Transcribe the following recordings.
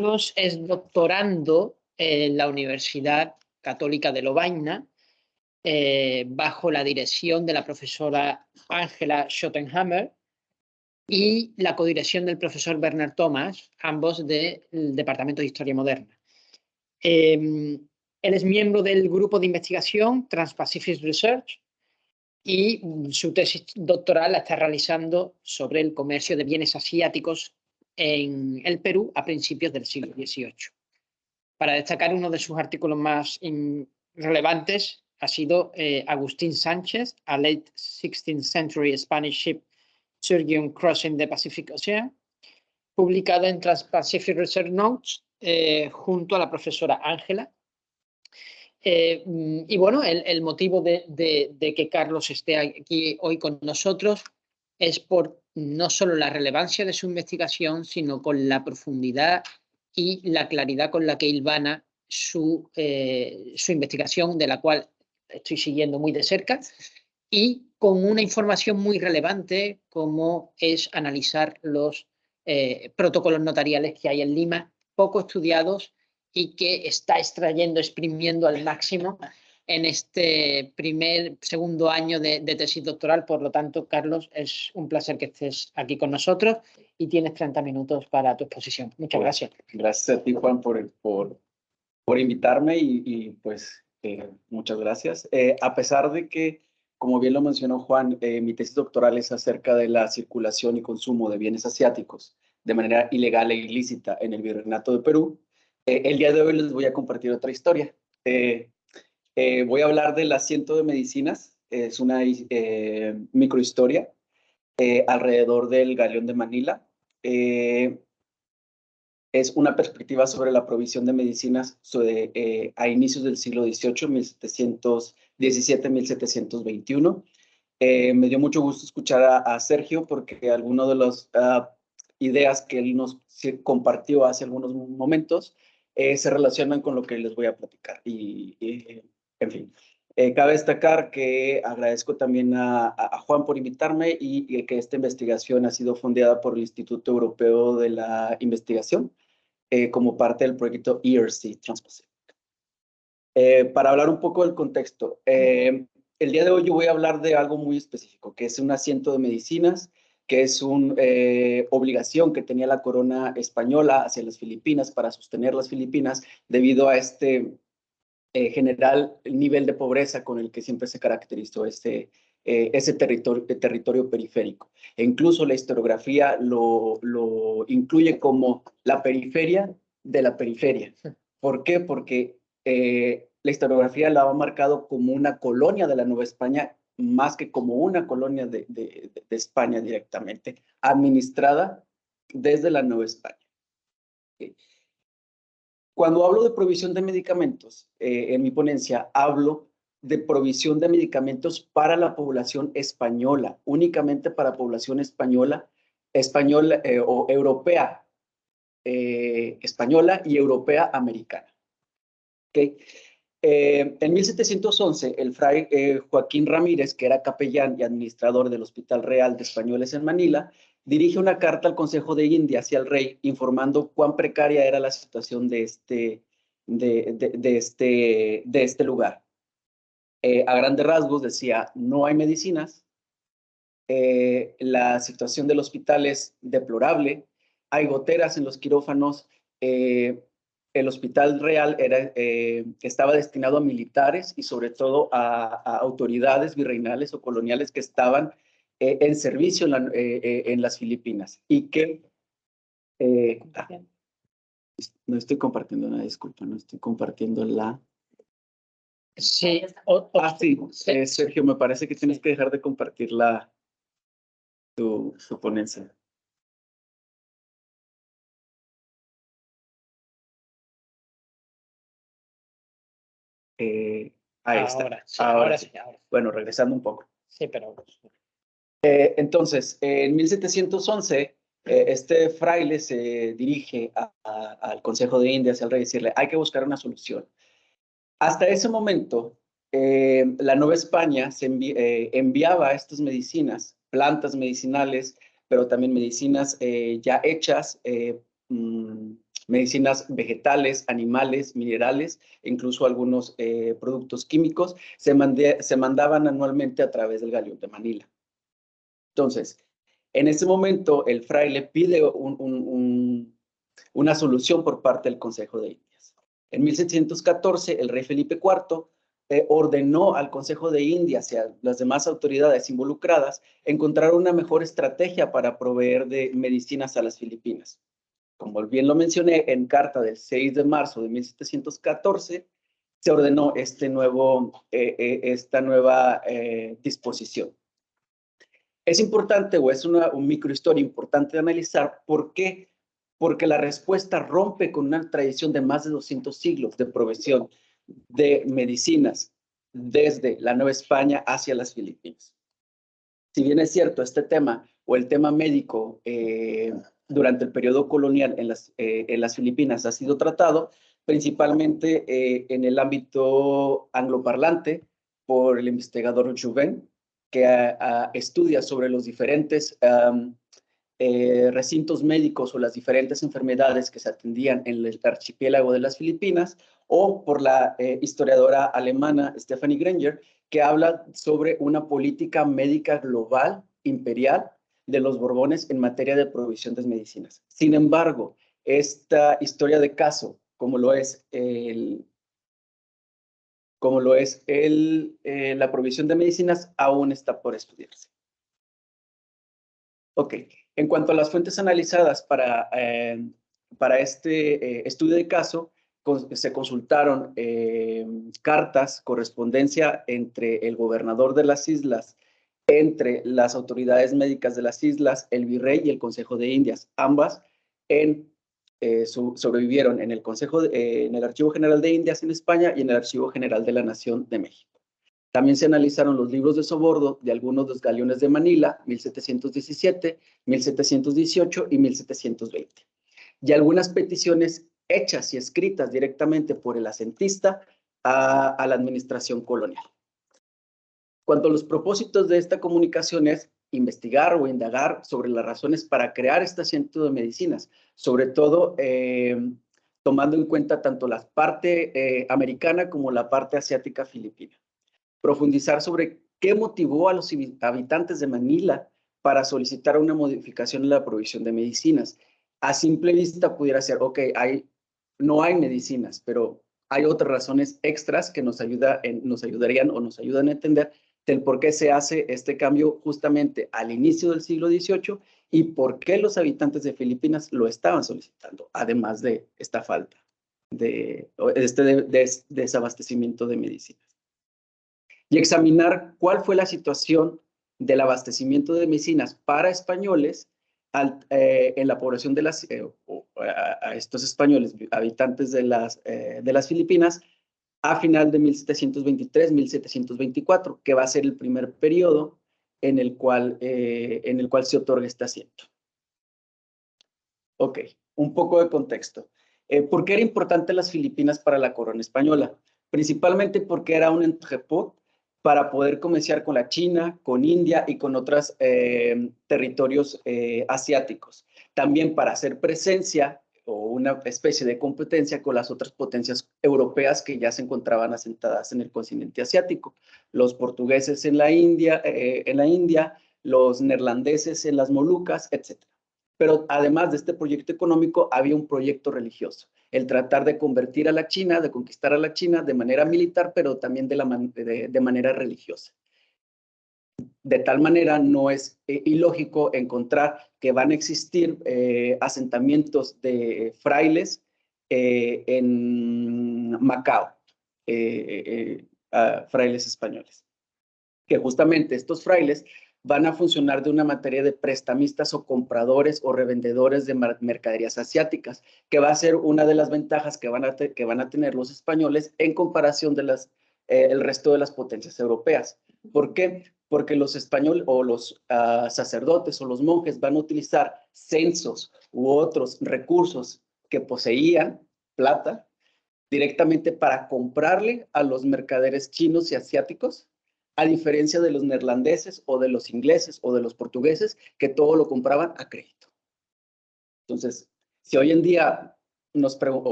Carlos es doctorando en la Universidad Católica de Lovaina, bajo la dirección de la profesora Ángela Schottenhammer y la codirección del profesor Bernard Thomas, ambos del Departamento de Historia Moderna. Él es miembro del grupo de investigación Trans-Pacific Research y su tesis doctoral la está realizando sobre el comercio de bienes asiáticos en el Perú a principios del siglo XVIII. Para destacar, uno de sus artículos más relevantes ha sido Agustín Sánchez, a late 16th century Spanish ship surgeon crossing the Pacific Ocean, publicado en Trans-Pacific Research Notes junto a la profesora Ángela. Y bueno, el motivo de que Carlos esté aquí hoy con nosotros es por no solo la relevancia de su investigación, sino con la profundidad y la claridad con la que hilvana su investigación, de la cual estoy siguiendo muy de cerca, y con una información muy relevante como es analizar los protocolos notariales que hay en Lima, poco estudiados y que está exprimiendo al máximo en este segundo año de tesis doctoral. Por lo tanto, Carlos, es un placer que estés aquí con nosotros y tienes 30 minutos para tu exposición. Muchas gracias. Gracias a ti, Juan, por invitarme pues muchas gracias. A pesar de que, como bien lo mencionó Juan, mi tesis doctoral es acerca de la circulación y consumo de bienes asiáticos de manera ilegal e ilícita en el Virreinato de Perú. El día de hoy les voy a compartir otra historia. Voy a hablar del asiento de medicinas. Es una microhistoria alrededor del Galeón de Manila. Es una perspectiva sobre la provisión de medicinas a inicios del siglo XVIII, 1717-1721. Me dio mucho gusto escuchar a Sergio porque algunas de las ideas que él nos compartió hace algunos momentos se relacionan con lo que les voy a platicar. En fin, cabe destacar que agradezco también a Juan por invitarme y que esta investigación ha sido fundada por el Instituto Europeo de la Investigación como parte del proyecto ERC Trans-Pacific. Para hablar un poco del contexto, el día de hoy yo voy a hablar de algo muy específico, que es un asiento de medicinas, que es una obligación que tenía la corona española hacia las Filipinas para sostener las Filipinas debido a este general nivel de pobreza con el que siempre se caracterizó ese territorio periférico. E incluso la historiografía lo incluye como la periferia de la periferia. ¿Por qué? Porque la historiografía la ha marcado como una colonia de la Nueva España, más que como una colonia de España directamente, administrada desde la Nueva España. Cuando hablo de provisión de medicamentos, en mi ponencia hablo de provisión de medicamentos para la población española, únicamente para población española o europea, española y europea americana. ¿Okay? En 1711, el fray Joaquín Ramírez, que era capellán y administrador del Hospital Real de Españoles en Manila, dirige una carta al Consejo de Indias y al rey informando cuán precaria era la situación de este lugar. A grandes rasgos decía, no hay medicinas, la situación del hospital es deplorable, hay goteras en los quirófanos, el Hospital Real estaba destinado a militares y sobre todo a autoridades virreinales o coloniales que estaban en servicio en las Filipinas y que no estoy compartiendo una disculpa, no estoy compartiendo la... Sí. Sí, Sergio, me parece que tienes que dejar de compartir tu ponencia. Ahí está. Ahora sí. Bueno, regresando un poco. Sí, pero... Entonces, en 1711, este fraile se dirige al Consejo de Indias, al rey, decirle, hay que buscar una solución. Hasta ese momento, la Nueva España enviaba estas medicinas, plantas medicinales, pero también medicinas ya hechas medicinas vegetales, animales, minerales, incluso algunos productos químicos, se mandaban anualmente a través del Galeón de Manila. Entonces, en ese momento, el fraile pide una solución por parte del Consejo de Indias. En 1714, el rey Felipe IV ordenó al Consejo de Indias y a las demás autoridades involucradas encontrar una mejor estrategia para proveer de medicinas a las Filipinas. Como bien lo mencioné, en carta del 6 de marzo de 1714, se ordenó esta nueva disposición. Es importante, o es una microhistoria importante de analizar, ¿por qué? Porque la respuesta rompe con una tradición de más de 200 siglos de provisión de medicinas desde la Nueva España hacia las Filipinas. Si bien es cierto, este tema o el tema médico durante el periodo colonial en las Filipinas ha sido tratado principalmente en el ámbito angloparlante por el investigador Jouvin, que estudia sobre los diferentes recintos médicos o las diferentes enfermedades que se atendían en el archipiélago de las Filipinas, o por la historiadora alemana Stephanie Granger, que habla sobre una política médica global, imperial, de los Borbones en materia de provisión de medicinas. Sin embargo, esta historia de caso, como lo es la provisión de medicinas, aún está por estudiarse. Ok, en cuanto a las fuentes analizadas para este estudio de caso, se consultaron cartas, correspondencia entre el gobernador de las islas, entre las autoridades médicas de las islas, el virrey y el Consejo de Indias. Ambas sobrevivieron en el en el Archivo General de Indias en España y en el Archivo General de la Nación de México. También se analizaron los libros de soborno de algunos de los galeones de Manila, 1717, 1718 y 1720. Y algunas peticiones hechas y escritas directamente por el asentista a la administración colonial. Cuanto a los propósitos de esta comunicación es investigar o indagar sobre las razones para crear este asiento de medicinas, sobre todo tomando en cuenta tanto la parte americana como la parte asiática filipina. Profundizar sobre qué motivó a los habitantes de Manila para solicitar una modificación en la provisión de medicinas. A simple vista pudiera ser, ok, no hay medicinas, pero hay otras razones extras que nos ayudarían o nos ayudan a entender del por qué se hace este cambio justamente al inicio del siglo XVIII y por qué los habitantes de Filipinas lo estaban solicitando, además de esta falta de desabastecimiento de medicinas. Y examinar cuál fue la situación del abastecimiento de medicinas para españoles en la población de a estos españoles habitantes de las Filipinas a final de 1723-1724, que va a ser el primer periodo en el cual se otorga este asiento. Ok, un poco de contexto. ¿Por qué era importante las Filipinas para la corona española? Principalmente porque era un entrepôt para poder comerciar con la China, con India y con otros territorios asiáticos. También para hacer presencia o una especie de competencia con las otras potencias europeas que ya se encontraban asentadas en el continente asiático. Los portugueses en la India, los neerlandeses en las Molucas, etc. Pero además de este proyecto económico, había un proyecto religioso, el tratar de convertir a la China, de conquistar a la China de manera militar, pero también de manera religiosa. De tal manera, no es ilógico encontrar que van a existir asentamientos de frailes en Macao, frailes españoles. Que justamente estos frailes van a funcionar de una materia de prestamistas o compradores o revendedores de mercaderías asiáticas, que va a ser una de las ventajas que van a tener los españoles en comparación de el resto de las potencias europeas. ¿Por qué? Porque los españoles o los sacerdotes o los monjes van a utilizar censos u otros recursos que poseían, plata, directamente para comprarle a los mercaderes chinos y asiáticos, a diferencia de los neerlandeses o de los ingleses o de los portugueses, que todo lo compraban a crédito. Entonces, si hoy en día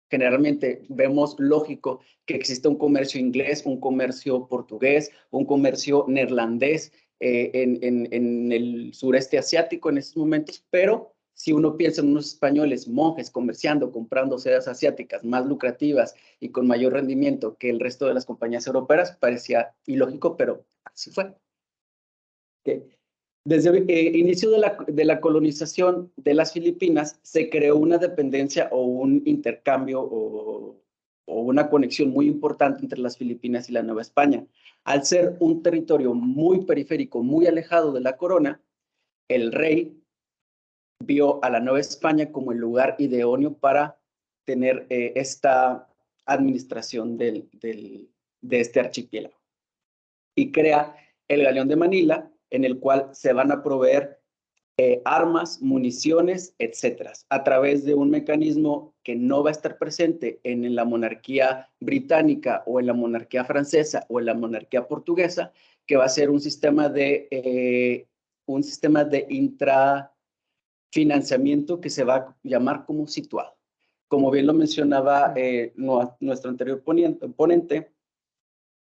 generalmente vemos lógico que exista un comercio inglés, un comercio portugués, un comercio neerlandés en el sureste asiático en estos momentos, pero si uno piensa en unos españoles, monjes, comerciando, comprando sedas asiáticas más lucrativas y con mayor rendimiento que el resto de las compañías europeas, parecía ilógico, pero así fue. Okay. Desde el inicio de la colonización de las Filipinas, se creó una dependencia o un intercambio o una conexión muy importante entre las Filipinas y la Nueva España. Al ser un territorio muy periférico, muy alejado de la corona, el rey vio a la Nueva España como el lugar idóneo para tener esta administración de este archipiélago. Y crea el Galeón de Manila, en el cual se van a proveer armas, municiones, etcétera, a través de un mecanismo que no va a estar presente en la monarquía británica o en la monarquía francesa o en la monarquía portuguesa, que va a ser un sistema de intrafinanciamiento que se va a llamar como situado. Como bien lo mencionaba nuestro anterior ponente,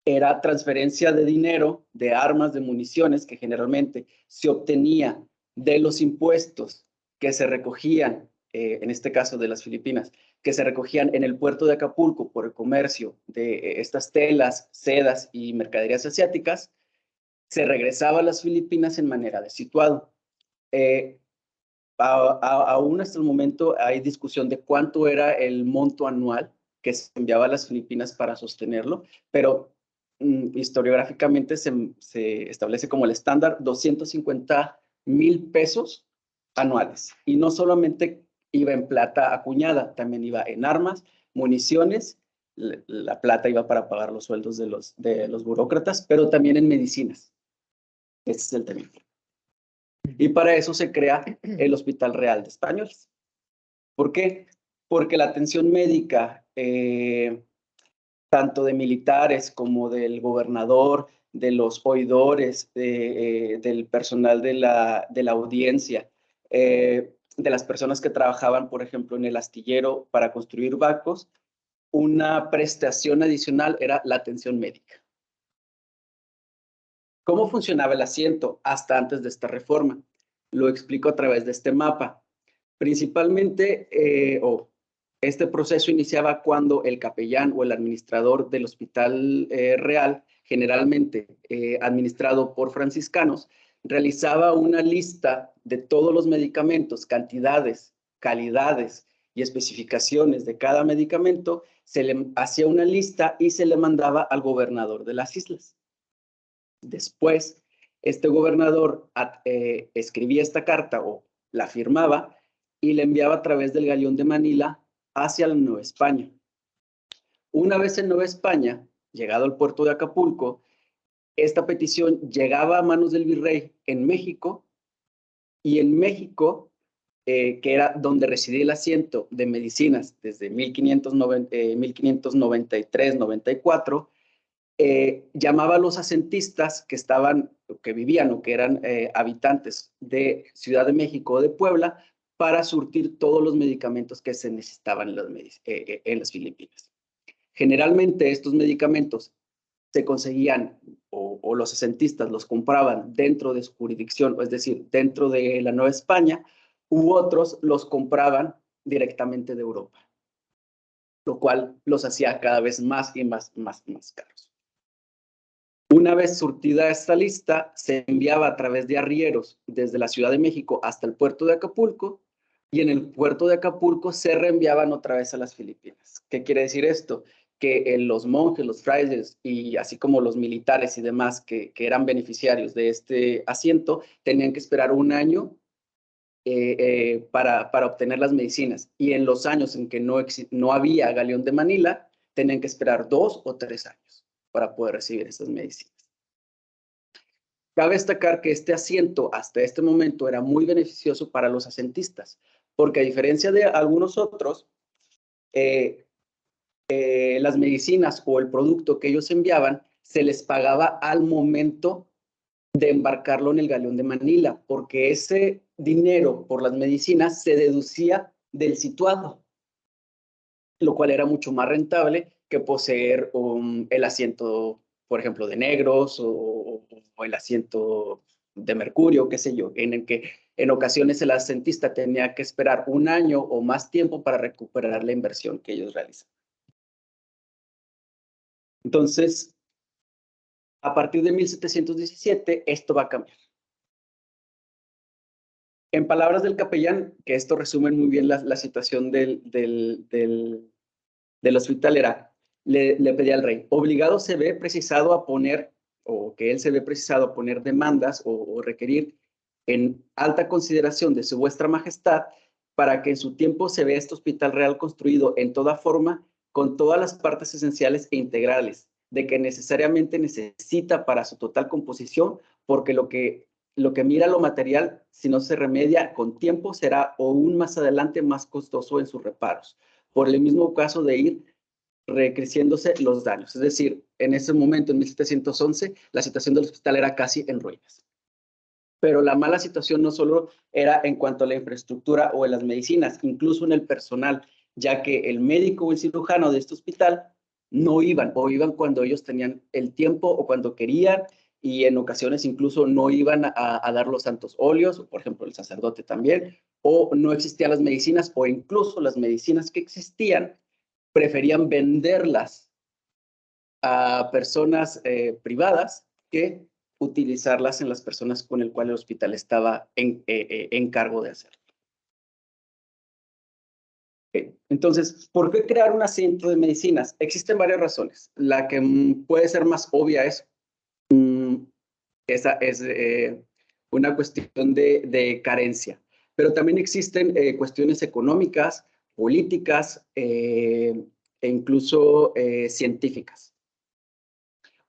era transferencia de dinero, de armas, de municiones, que generalmente se obtenía de los impuestos que se recogían, en este caso de las Filipinas, que se recogían en el puerto de Acapulco por el comercio de estas telas, sedas y mercaderías asiáticas, se regresaba a las Filipinas en manera de situado. Aún hasta el momento hay discusión de cuánto era el monto anual que se enviaba a las Filipinas para sostenerlo, pero historiográficamente se establece como el estándar 250,000 pesos anuales. Y no solamente iba en plata acuñada, también iba en armas, municiones, la plata iba para pagar los sueldos de los burócratas, pero también en medicinas. Ese es el tema. Y para eso se crea el Hospital Real de Españoles. ¿Por qué? Porque la atención médica, tanto de militares como del gobernador, de los oidores, del personal de la audiencia, de las personas que trabajaban, por ejemplo, en el astillero para construir barcos, una prestación adicional era la atención médica. ¿Cómo funcionaba el asiento hasta antes de esta reforma? Lo explico a través de este mapa. Principalmente, este proceso iniciaba cuando el capellán o el administrador del Hospital Real, generalmente administrado por franciscanos, realizaba una lista de todos los medicamentos, cantidades, calidades y especificaciones de cada medicamento, se le hacía una lista y se le mandaba al gobernador de las islas. Después, este gobernador escribía esta carta o la firmaba y la enviaba a través del Galeón de Manila hacia la Nueva España. Una vez en Nueva España, llegado al puerto de Acapulco, esta petición llegaba a manos del virrey en México, y en México, que era donde residía el asiento de medicinas desde 1593-94, llamaba a los asentistas que vivían o que eran habitantes de Ciudad de México o de Puebla para surtir todos los medicamentos que se necesitaban en las Filipinas. Generalmente estos medicamentos se conseguían o los asentistas los compraban dentro de su jurisdicción, es decir, dentro de la Nueva España, u otros los compraban directamente de Europa, lo cual los hacía cada vez más y más caros. Una vez surtida esta lista, se enviaba a través de arrieros desde la Ciudad de México hasta el puerto de Acapulco, y en el puerto de Acapulco se reenviaban otra vez a las Filipinas. ¿Qué quiere decir esto? Que los monjes, los frailes y así como los militares y demás que eran beneficiarios de este asiento tenían que esperar un año para obtener las medicinas, y en los años en que no había Galeón de Manila tenían que esperar 2 o 3 años para poder recibir esas medicinas. Cabe destacar que este asiento hasta este momento era muy beneficioso para los asentistas, porque a diferencia de algunos otros, las medicinas o el producto que ellos enviaban se les pagaba al momento de embarcarlo en el Galeón de Manila, porque ese dinero por las medicinas se deducía del situado. lo cual era mucho más rentable que poseer el asiento, por ejemplo, de negros o el asiento de mercurio, qué sé yo, en el que en ocasiones el asentista tenía que esperar un año o más tiempo para recuperar la inversión que ellos realizan. Entonces, a partir de 1717, esto va a cambiar. En palabras del capellán, que esto resume muy bien la situación del hospital, era, le pedía al rey, obligado se ve precisado a poner, o que él se ve precisado a poner demandas o requerir en alta consideración de su vuestra majestad, para que en su tiempo se vea este hospital real construido en toda forma, con todas las partes esenciales e integrales, de que necesariamente necesita para su total composición, porque lo que mira lo material, si no se remedia con tiempo, será aún más adelante más costoso en sus reparos, por el mismo caso de ir recreciéndose los daños. Es decir, en ese momento, en 1711, la situación del hospital era casi en ruinas. Pero la mala situación no solo era en cuanto a la infraestructura o en las medicinas, incluso en el personal, ya que el médico o el cirujano de este hospital no iban, o iban cuando ellos tenían el tiempo o cuando querían, y en ocasiones incluso no iban a dar los santos óleos, por ejemplo el sacerdote también, o no existían las medicinas, o incluso las medicinas que existían preferían venderlas a personas privadas que utilizarlas en las personas con el cual el hospital estaba en cargo de hacerlo. Entonces, ¿por qué crear un centro de medicinas? Existen varias razones. La que puede ser más obvia es, esa es una cuestión de carencia, pero también existen cuestiones económicas, políticas e incluso científicas.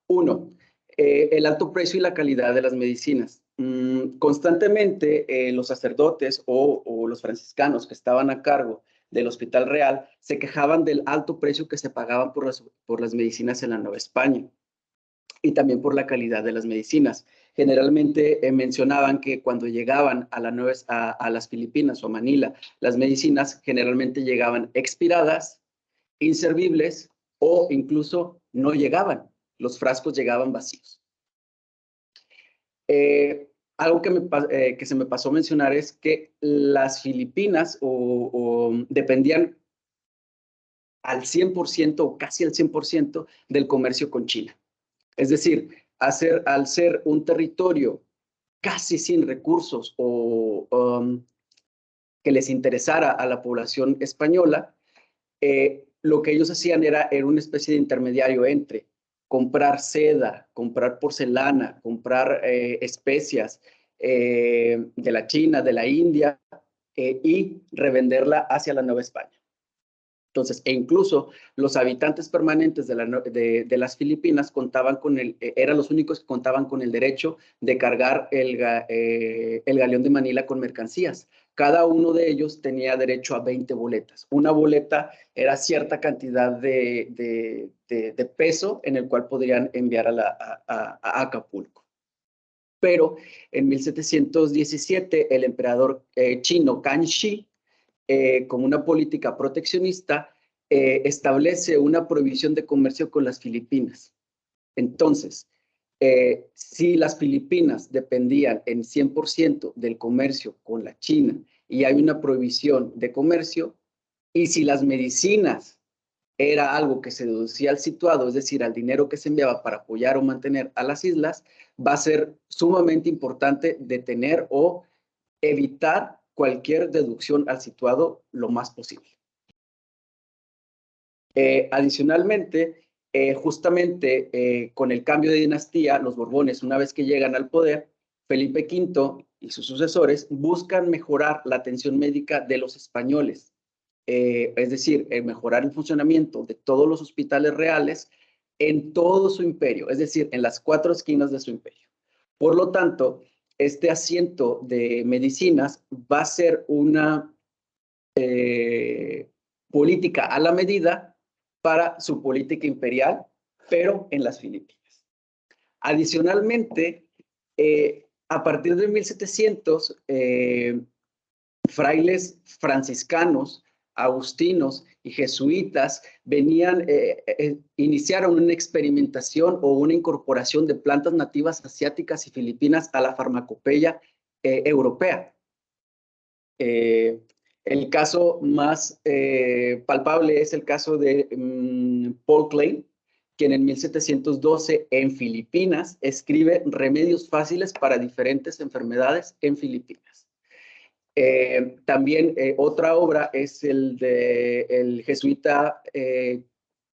Uno, el alto precio y la calidad de las medicinas. Constantemente los sacerdotes o los franciscanos que estaban a cargo del Hospital Real se quejaban del alto precio que se pagaban por las medicinas en la Nueva España y también por la calidad de las medicinas. Generalmente mencionaban que cuando llegaban a las Filipinas o a Manila, las medicinas generalmente llegaban expiradas, inservibles o incluso no llegaban. Los frascos llegaban vacíos. Algo que se me pasó a mencionar es que las Filipinas dependían al 100% o casi al 100% del comercio con China. Es decir, al ser un territorio casi sin recursos que les interesara a la población española, lo que ellos hacían era una especie de intermediario entre comprar seda, comprar porcelana, comprar especias de la China, de la India, y revenderla hacia la Nueva España. Entonces, incluso los habitantes permanentes de las Filipinas eran los únicos que contaban con el derecho de cargar el galeón de Manila con mercancías. Cada uno de ellos tenía derecho a 20 boletas. Una boleta era cierta cantidad de peso en el cual podrían enviar a Acapulco. Pero en 1717, el emperador chino Kangxi, como una política proteccionista, establece una prohibición de comercio con las Filipinas. Entonces, si las Filipinas dependían en 100% del comercio con la China y hay una prohibición de comercio, y si las medicinas era algo que se deducía al situado, es decir, al dinero que se enviaba para apoyar o mantener a las islas, va a ser sumamente importante detener o evitar cualquier deducción al situado lo más posible. Adicionalmente, justamente con el cambio de dinastía, los Borbones, una vez que llegan al poder, Felipe V y sus sucesores buscan mejorar la atención médica de los españoles, es decir, mejorar el funcionamiento de todos los hospitales reales en todo su imperio, es decir, en las 4 esquinas de su imperio. Por lo tanto, este asiento de medicinas va a ser una política a la medida para su política imperial, pero en las Filipinas. Adicionalmente, a partir de 1700, frailes franciscanos agustinos y jesuitas iniciaron una experimentación o una incorporación de plantas nativas asiáticas y filipinas a la farmacopeia europea. El caso más palpable es el caso de Paul Klein, quien en 1712 en Filipinas escribe remedios fáciles para diferentes enfermedades en Filipinas. También otra obra es el de el jesuita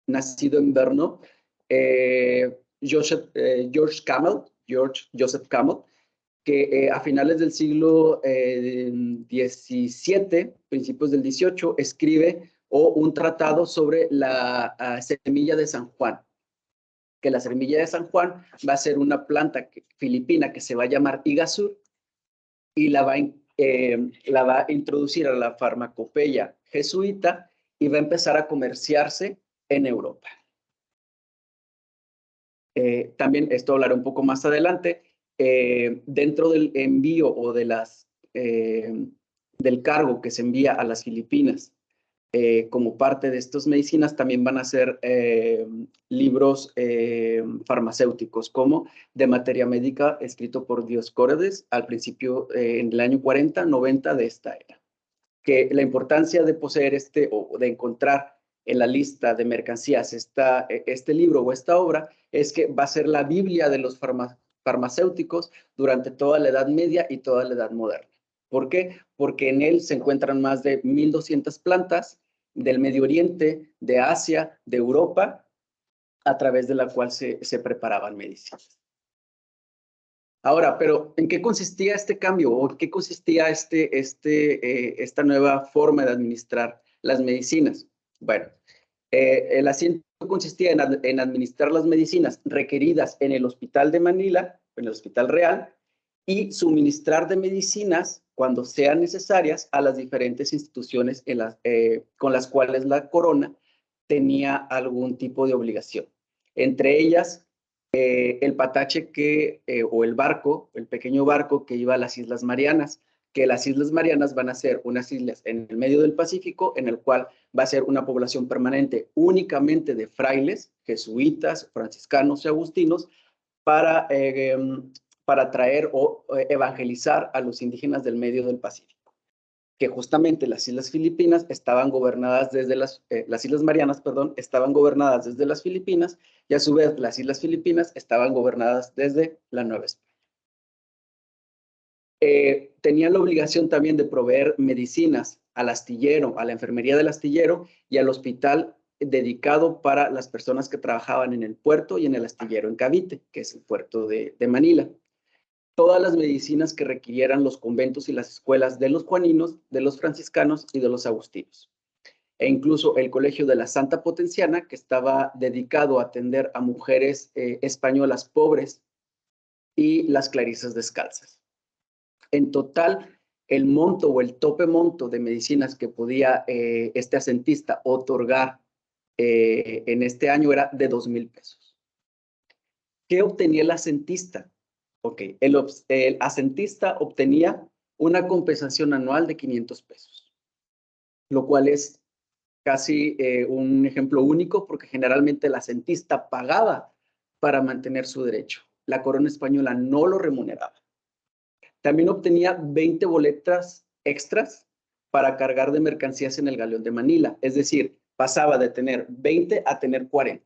nacido en Brno, George Joseph Campbell, que a finales del siglo XVII, principios del XVIII, escribe un tratado sobre la semilla de San Juan, que la semilla de San Juan va a ser una planta filipina que se va a llamar Igasur y la va a introducir a la farmacopeia jesuita y va a empezar a comerciarse en Europa. También esto hablaré un poco más adelante. Dentro del envío o de del cargo que se envía a las Filipinas como parte de estas medicinas, también van a ser libros farmacéuticos, como de materia médica, escrito por Dioscórides al principio, en el año 40-90 de esta era. Que la importancia de poseer o de encontrar en la lista de mercancías este libro o esta obra es que va a ser la Biblia de los farmacéuticos durante toda la Edad Media y toda la Edad Moderna. ¿Por qué? Porque en él se encuentran más de 1,200 plantas del Medio Oriente, de Asia, de Europa, a través de la cual se preparaban medicinas. Ahora, pero ¿en qué consistía este cambio o en qué consistía esta nueva forma de administrar las medicinas? Bueno, el asiento consistía en administrar las medicinas requeridas en el Hospital de Manila, en el Hospital Real, y suministrar de medicinas cuando sean necesarias a las diferentes instituciones con las cuales la corona tenía algún tipo de obligación. Entre ellas, el patache o el barco, el pequeño barco que iba a las Islas Marianas, que las Islas Marianas van a ser unas islas en el medio del Pacífico, en el cual va a ser una población permanente únicamente de frailes, jesuitas, franciscanos y agustinos, para traer o evangelizar a los indígenas del medio del Pacífico. Que justamente las Islas Filipinas estaban gobernadas desde las Islas Marianas, perdón, estaban gobernadas desde las Filipinas, y a su vez las Islas Filipinas estaban gobernadas desde la Nueva España. Tenían la obligación también de proveer medicinas al astillero, a la enfermería del astillero y al hospital dedicado para las personas que trabajaban en el puerto y en el astillero en Cavite, que es el puerto de Manila. Todas las medicinas que requirieran los conventos y las escuelas de los juaninos, de los franciscanos y de los agustinos. E incluso el Colegio de la Santa Potenciana, que estaba dedicado a atender a mujeres españolas pobres, y las clarisas descalzas. En total, el monto o el tope monto de medicinas que podía este asentista otorgar en este año era de 2,000 pesos. ¿Qué obtenía el asentista? Ok, el asentista obtenía una compensación anual de 500 pesos, lo cual es casi un ejemplo único, porque generalmente el asentista pagaba para mantener su derecho. La corona española no lo remuneraba. También obtenía 20 boletas extras para cargar de mercancías en el galeón de Manila, es decir, pasaba de tener 20 a tener 40.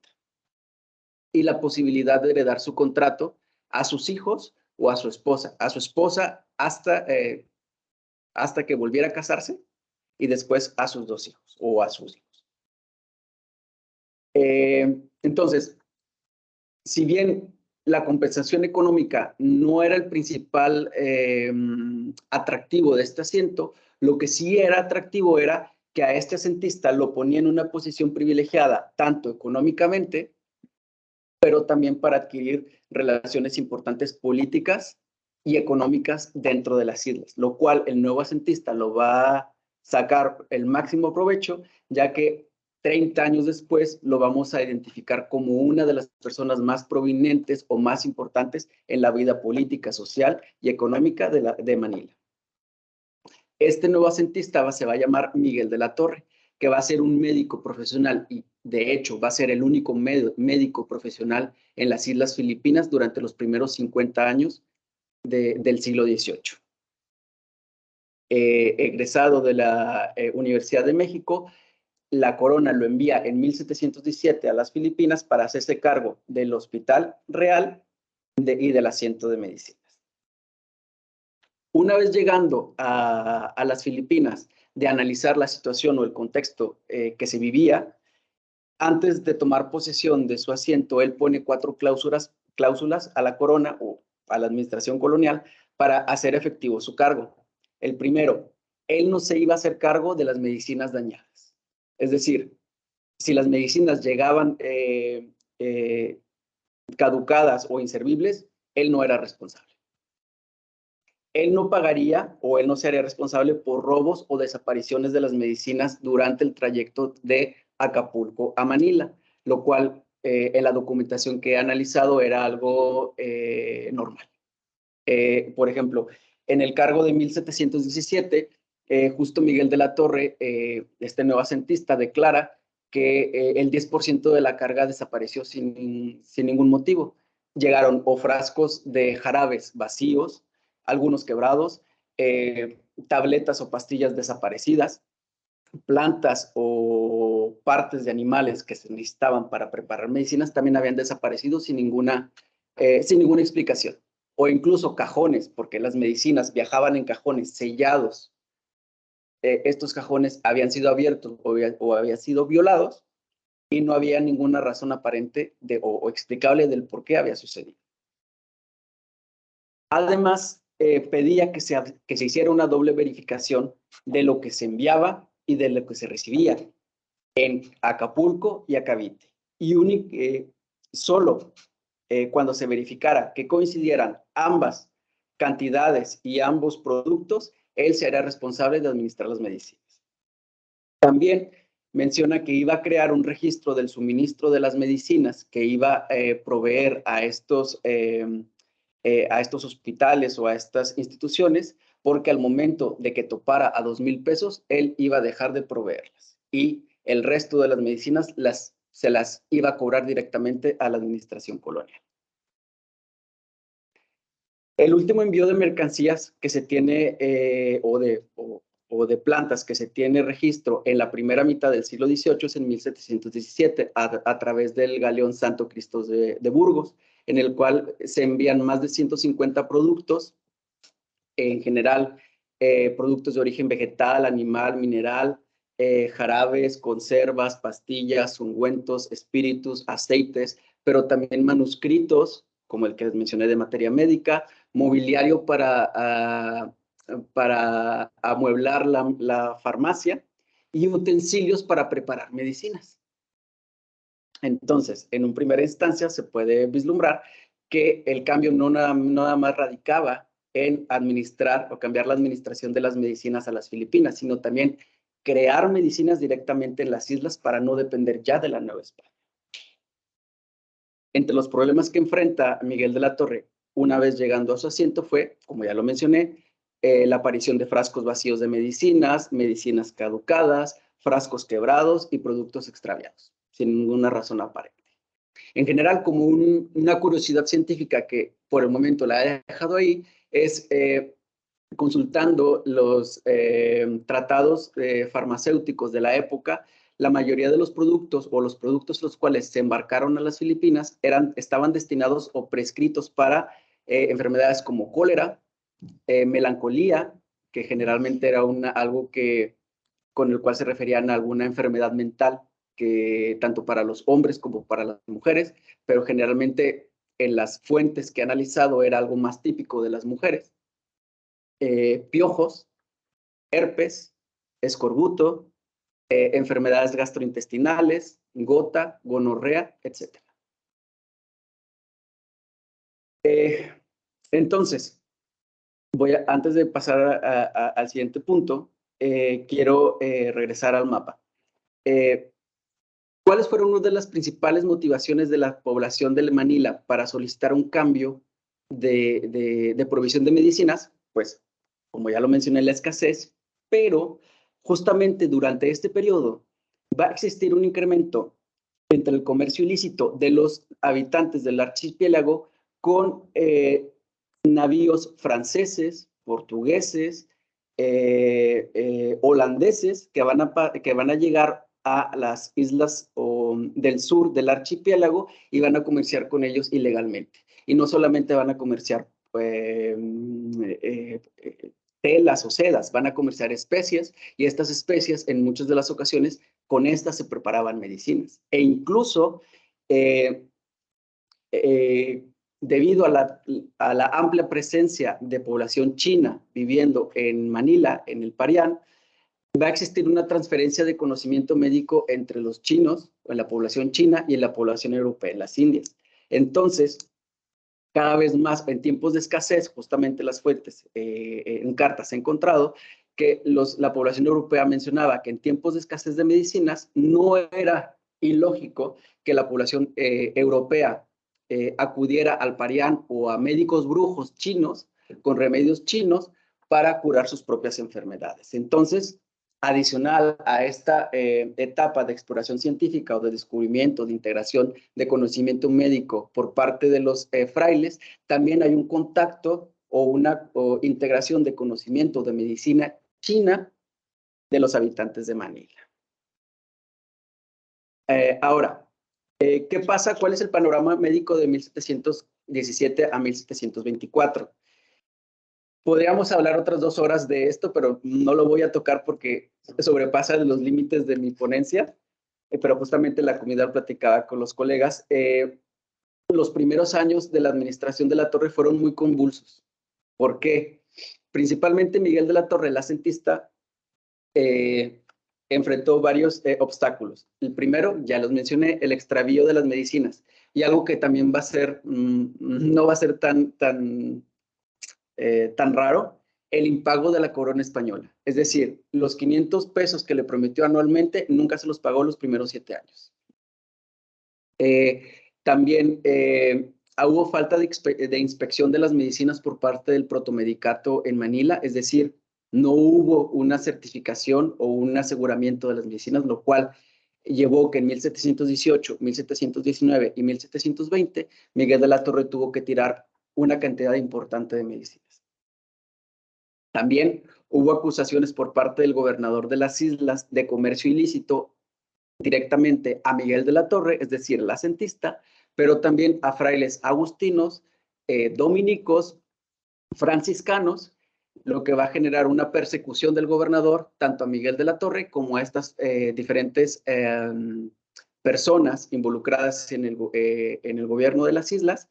Y la posibilidad de heredar su contrato a sus hijos o a su esposa hasta que volviera a casarse, y después a sus 2 hijos o a sus hijos. Entonces, si bien la compensación económica no era el principal atractivo de este asiento, lo que sí era atractivo era que a este asentista lo ponía en una posición privilegiada, tanto económicamente, pero también para adquirir relaciones importantes políticas y económicas dentro de las islas, lo cual el nuevo asentista lo va a sacar el máximo provecho, ya que 30 años después lo vamos a identificar como una de las personas más prominentes o más importantes en la vida política, social y económica de Manila. Este nuevo asentista se va a llamar Miguel de la Torre, que va a ser un médico profesional y de hecho va a ser el único médico profesional en las Islas Filipinas durante los primeros 50 años del siglo XVIII. Egresado de la Universidad de México, la corona lo envía en 1717 a las Filipinas para hacerse cargo del Hospital Real y del asiento de medicinas. Una vez llegando a las Filipinas, de analizar la situación o el contexto que se vivía, antes de tomar posesión de su asiento, él pone 4 cláusulas a la corona o a la administración colonial para hacer efectivo su cargo. El primero, él no se iba a hacer cargo de las medicinas dañadas. Es decir, si las medicinas llegaban caducadas o inservibles, él no era responsable. Él no pagaría o él no se haría responsable por robos o desapariciones de las medicinas durante el trayecto de Acapulco a Manila, lo cual en la documentación que he analizado era algo normal. Por ejemplo, en el cargo de 1717, justo Miguel de la Torre, este nuevacentista, declara que el 10% de la carga desapareció sin ningún motivo. Llegaron o frascos de jarabes vacíos, algunos quebrados, tabletas o pastillas desaparecidas, plantas o partes de animales que se necesitaban para preparar medicinas también habían desaparecido sin ninguna explicación. O incluso cajones, porque las medicinas viajaban en cajones sellados. Estos cajones habían sido abiertos o habían sido violados y no había ninguna razón aparente o explicable del por qué había sucedido. Además, pedía que se hiciera una doble verificación de lo que se enviaba y de lo que se recibía en Acapulco y Acabite. Y solo cuando se verificara que coincidieran ambas cantidades y ambos productos, él se hará responsable de administrar las medicinas. También menciona que iba a crear un registro del suministro de las medicinas que iba a proveer a estos hospitales o a estas instituciones, porque al momento de que topara a 2,000 pesos, él iba a dejar de proveerlas y el resto de las medicinas se las iba a cobrar directamente a la administración colonial. El último envío de mercancías que se tiene o de plantas que se tiene registro en la primera mitad del siglo XVIII es en 1717 a través del galeón Santo Cristo de Burgos, en el cual se envían más de 150 productos, en general productos de origen vegetal, animal, mineral, jarabes, conservas, pastillas, ungüentos, espíritus, aceites, pero también manuscritos, como el que les mencioné de materia médica, mobiliario para amueblar la farmacia y utensilios para preparar medicinas. Entonces, en una primera instancia se puede vislumbrar que el cambio no nada más radicaba en administrar o cambiar la administración de las medicinas a las Filipinas, sino también crear medicinas directamente en las islas para no depender ya de la Nueva España. Entre los problemas que enfrenta Miguel de la Torre una vez llegando a su asiento fue, como ya lo mencioné, la aparición de frascos vacíos de medicinas, medicinas caducadas, frascos quebrados y productos extraviados, sin ninguna razón aparente. En general, como una curiosidad científica que por el momento la he dejado ahí, es consultando los tratados farmacéuticos de la época, la mayoría de los productos o los productos los cuales se embarcaron a las Filipinas estaban destinados o prescritos para enfermedades como cólera, melancolía, que generalmente era algo con el cual se referían a alguna enfermedad mental, que tanto para los hombres como para las mujeres, pero generalmente en las fuentes que he analizado era algo más típico de las mujeres. Piojos, herpes, escorbuto, enfermedades gastrointestinales, gota, gonorrea, etc. Entonces, antes de pasar al siguiente punto, quiero regresar al mapa. ¿Cuáles fueron una de las principales motivaciones de la población de Manila para solicitar un cambio de provisión de medicinas? Pues, como ya lo mencioné, la escasez, pero justamente durante este periodo va a existir un incremento entre el comercio ilícito de los habitantes del archipiélago con navíos franceses, portugueses, holandeses que van a llegar a las islas del sur del archipiélago y van a comerciar con ellos ilegalmente. Y no solamente van a comerciar telas o sedas, van a comerciar especies y estas especies en muchas de las ocasiones con estas se preparaban medicinas. E incluso debido a la amplia presencia de población china viviendo en Manila, en el Parián, va a existir una transferencia de conocimiento médico entre los chinos, en la población china y en la población europea, en las Indias. Entonces, cada vez más en tiempos de escasez, justamente las fuentes en cartas he encontrado que la población europea mencionaba que en tiempos de escasez de medicinas no era ilógico que la población europea acudiera al Parián o a médicos brujos chinos con remedios chinos para curar sus propias enfermedades. Entonces, adicional a esta etapa de exploración científica o de descubrimiento, de integración de conocimiento médico por parte de los frailes, también hay un contacto o una integración de conocimiento de medicina china de los habitantes de Manila. Ahora, ¿qué pasa? ¿Cuál es el panorama médico de 1717 a 1724? Podríamos hablar otras 2 horas de esto, pero no lo voy a tocar porque sobrepasa los límites de mi ponencia, pero justamente la comunidad platicaba con los colegas. Los primeros años de la administración de la Torre fueron muy convulsos. ¿Por qué? Principalmente Miguel de la Torre, el asentista, enfrentó varios obstáculos. El primero, ya los mencioné, el extravío de las medicinas. Y algo que también va a ser, no va a ser tan raro, el impago de la corona española. Es decir, los 500 pesos que le prometió anualmente, nunca se los pagó los primeros 7 años. También hubo falta de inspección de las medicinas por parte del protomedicato en Manila, es decir, no hubo una certificación o un aseguramiento de las medicinas, lo cual llevó que en 1718, 1719 y 1720 Miguel de la Torre tuvo que tirar una cantidad importante de medicinas. También hubo acusaciones por parte del gobernador de las islas de comercio ilícito directamente a Miguel de la Torre, es decir, el asentista, pero también a frailes agustinos, dominicos, franciscanos, lo que va a generar una persecución del gobernador tanto a Miguel de la Torre como a estas diferentes personas involucradas en el gobierno de las islas,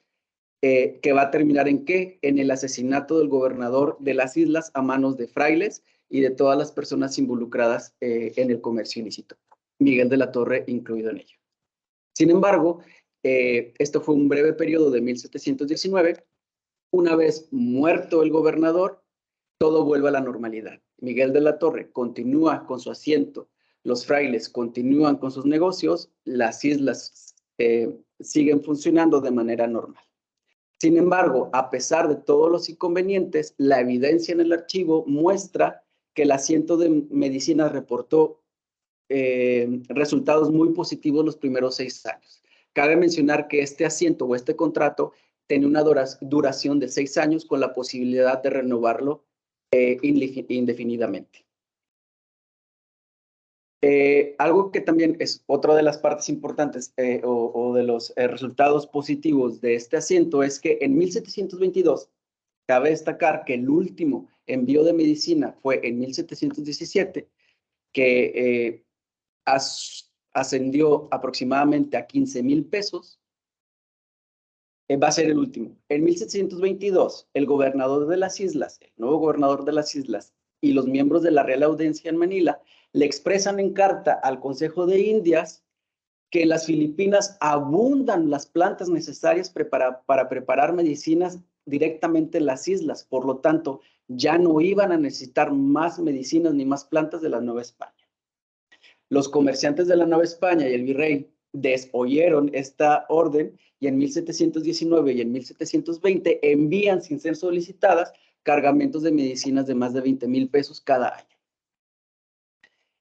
que va a terminar ¿en qué? En el asesinato del gobernador de las islas a manos de frailes y de todas las personas involucradas en el comercio ilícito, Miguel de la Torre incluido en ello. Sin embargo, esto fue un breve periodo de 1719. Una vez muerto el gobernador, todo vuelve a la normalidad. Miguel de la Torre continúa con su asiento, los frailes continúan con sus negocios, las islas siguen funcionando de manera normal. Sin embargo, a pesar de todos los inconvenientes, la evidencia en el archivo muestra que el asiento de medicina reportó resultados muy positivos los primeros 6 años. Cabe mencionar que este asiento o este contrato tiene una duración de 6 años con la posibilidad de renovarlo indefinidamente. Algo que también es otra de las partes importantes o de los resultados positivos de este asiento es que en 1722, cabe destacar que el último envío de medicina fue en 1717, que ascendió aproximadamente a 15,000 pesos, va a ser el último. En 1722, el gobernador de las islas, el nuevo gobernador de las islas y los miembros de la Real Audiencia en Manila le expresan en carta al Consejo de Indias que en las Filipinas abundan las plantas necesarias para preparar medicinas directamente en las islas. Por lo tanto, ya no iban a necesitar más medicinas ni más plantas de la Nueva España. Los comerciantes de la Nueva España y el virrey desoyeron esta orden y en 1719 y en 1720 envían sin ser solicitadas cargamentos de medicinas de más de 20,000 pesos cada año.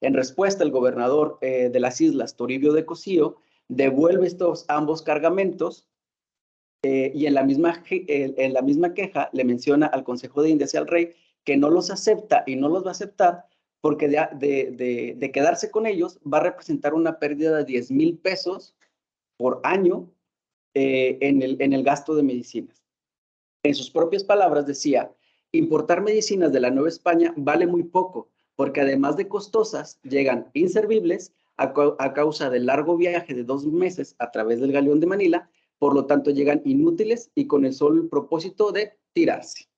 En respuesta, el gobernador de las islas, Toribio de Cosío, devuelve estos ambos cargamentos y en la misma queja le menciona al Consejo de Indias y al rey que no los acepta y no los va a aceptar porque de quedarse con ellos va a representar una pérdida de 10,000 pesos por año en el gasto de medicinas. En sus propias palabras decía, importar medicinas de la Nueva España vale muy poco, porque además de costosas, llegan inservibles a causa del largo viaje de 2 meses a través del galeón de Manila, por lo tanto llegan inútiles y con el solo propósito de tirarse.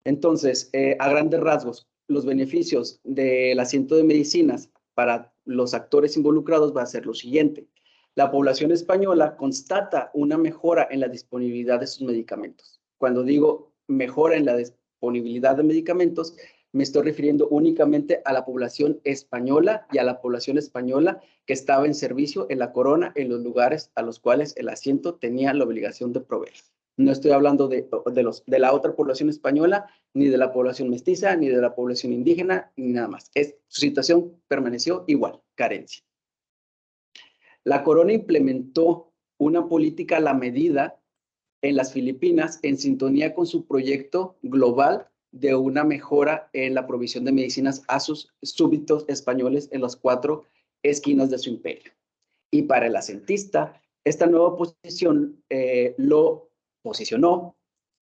Entonces, a grandes rasgos, los beneficios del asiento de medicinas para los actores involucrados va a ser lo siguiente. La población española constata una mejora en la disponibilidad de sus medicamentos. Cuando digo mejora en la disponibilidad de medicamentos, me estoy refiriendo únicamente a la población española y a la población española que estaba en servicio en la corona en los lugares a los cuales el asiento tenía la obligación de proveer. No estoy hablando de la otra población española, ni de la población mestiza, ni de la población indígena, ni nada más. Su situación permaneció igual, carencia. La corona implementó una política a la medida en las Filipinas en sintonía con su proyecto global de una mejora en la provisión de medicinas a sus súbditos españoles en las 4 esquinas de su imperio. Y para el asentista, esta nueva posición lo posicionó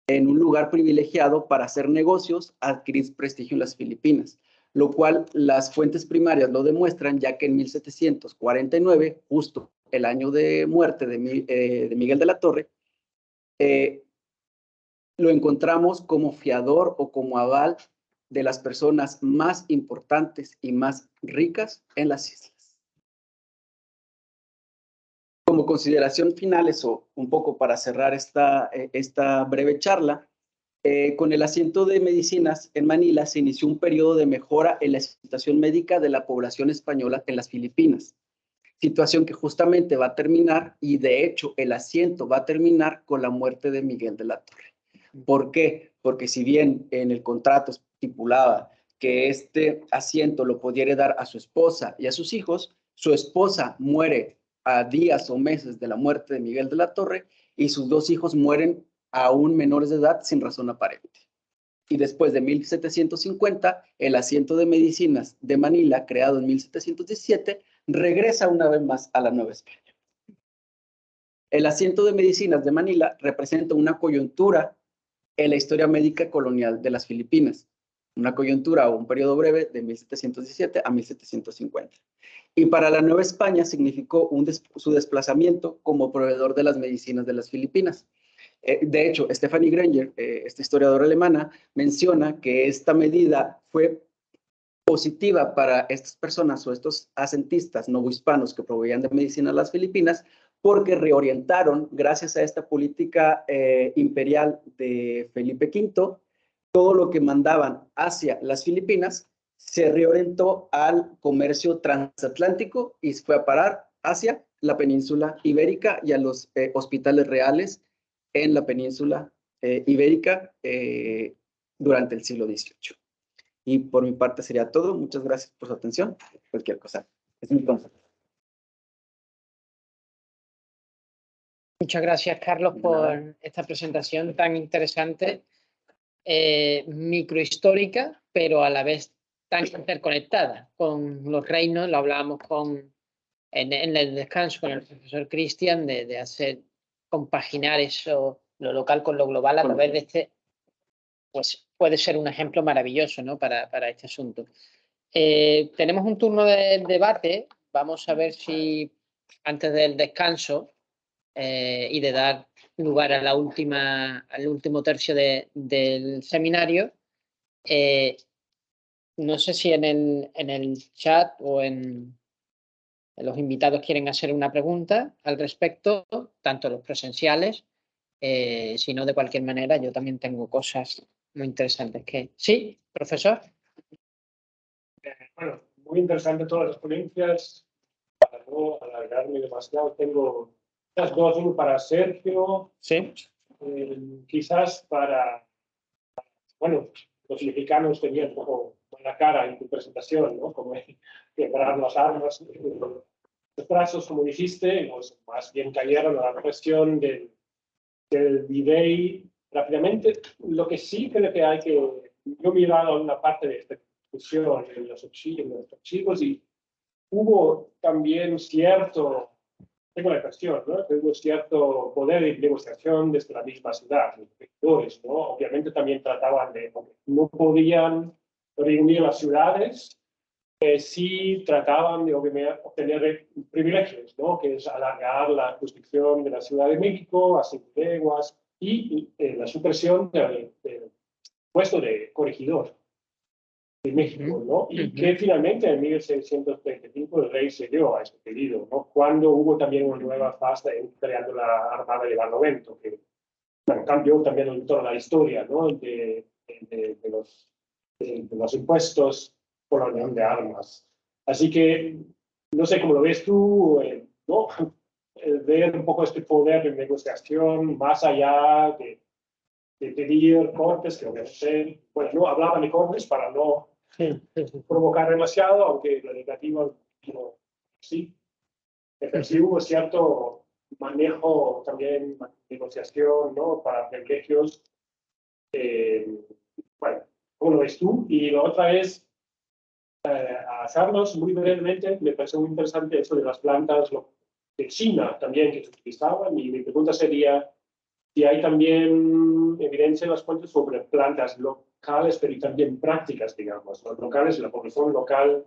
en un lugar privilegiado para hacer negocios, adquirir prestigio en las Filipinas, lo cual las fuentes primarias lo demuestran, ya que en 1749, justo el año de muerte de Miguel de la Torre, lo encontramos como fiador o como aval de las personas más importantes y más ricas en las islas. Como consideración finales o un poco para cerrar esta breve charla, con el asiento de medicinas en Manila se inició un periodo de mejora en la situación médica de la población española en las Filipinas, situación que justamente va a terminar y de hecho el asiento va a terminar con la muerte de Miguel de la Torre. ¿Por qué? Porque si bien en el contrato estipulaba que este asiento lo pudiera dar a su esposa y a sus hijos, su esposa muere a días o meses de la muerte de Miguel de la Torre y sus 2 hijos mueren aún menores de edad sin razón aparente. Y después de 1750, el asiento de medicinas de Manila, creado en 1717, regresa una vez más a la Nueva España. El asiento de medicinas de Manila representa una coyuntura en la historia médica colonial de las Filipinas, una coyuntura o un periodo breve de 1717 a 1750. Y para la Nueva España significó su desplazamiento como proveedor de las medicinas de las Filipinas. De hecho, Stephanie Granger, esta historiadora alemana, menciona que esta medida fue positiva para estas personas o estos asentistas novohispanos que proveían de medicina a las Filipinas, porque reorientaron, gracias a esta política imperial de Felipe V, todo lo que mandaban hacia las Filipinas se reorientó al comercio transatlántico y fue a parar hacia la península ibérica y a los hospitales reales en la península ibérica durante el siglo XVIII. Y por mi parte sería todo. Muchas gracias por su atención. Cualquier cosa. Es mi consejo. Muchas gracias, Carlos, por esta presentación tan interesante, microhistórica, pero a la vez tan interconectada con los reinos. Lo hablábamos en el descanso con el profesor Cristian, de hacer compaginar eso, lo local con lo global a través de este, pues puede ser un ejemplo maravilloso, ¿no? para este asunto. Tenemos un turno de debate. Vamos a ver si antes del descanso y de dar lugar a al último tercio del seminario, no sé si en el chat o en los invitados quieren hacer una pregunta al respecto, tanto los presenciales, si no, de cualquier manera, yo también tengo cosas muy interesantes que... Sí, profesor. Bueno, muy interesante todas las ponencias. Para no alargarme demasiado, tengo las 2 para Sergio. Sí. Quizás para, bueno, los mexicanos tenían un poco en la cara en tu presentación, ¿no? Como quebrar las armas. Los brazos, como dijiste, pues, más bien cayeron a la cuestión del D-Day rápidamente. Lo que sí creo que hay que... Yo he mirado una parte de esta discusión en los archivos y hubo también cierto... Tengo la impresión, ¿no? Que hubo cierto poder de negociación desde la misma ciudad, los regidores, ¿no? Obviamente también trataban de... No podían reunir las ciudades, sí trataban de obtener privilegios, ¿no? Que es alargar la jurisdicción de la Ciudad de México a 5 leguas y la supresión del puesto de corregidor de México, ¿no? Y que finalmente en 1635 el rey se dio a este pedido, ¿no? Cuando hubo también una nueva fase en creando la Armada de Barlovento, que bueno, cambió también toda la historia, ¿no? De los impuestos por la unión de armas. Así que, no sé cómo lo ves tú, ¿no? Ver un poco este poder de negociación más allá de pedir cortes, que obviamente, bueno, no hablaban de cortes para no provocar demasiado, aunque la negativa, no, sí, pero sí hubo cierto manejo también, negociación, ¿no? Para privilegios. Bueno, ¿cómo lo ves tú? Y la otra es, a Carlos, muy brevemente, me pareció muy interesante eso de las plantas de China también que se utilizaban, y mi pregunta sería si hay también evidencia en las fuentes sobre plantas locales, pero y también prácticas, digamos, los locales, la población local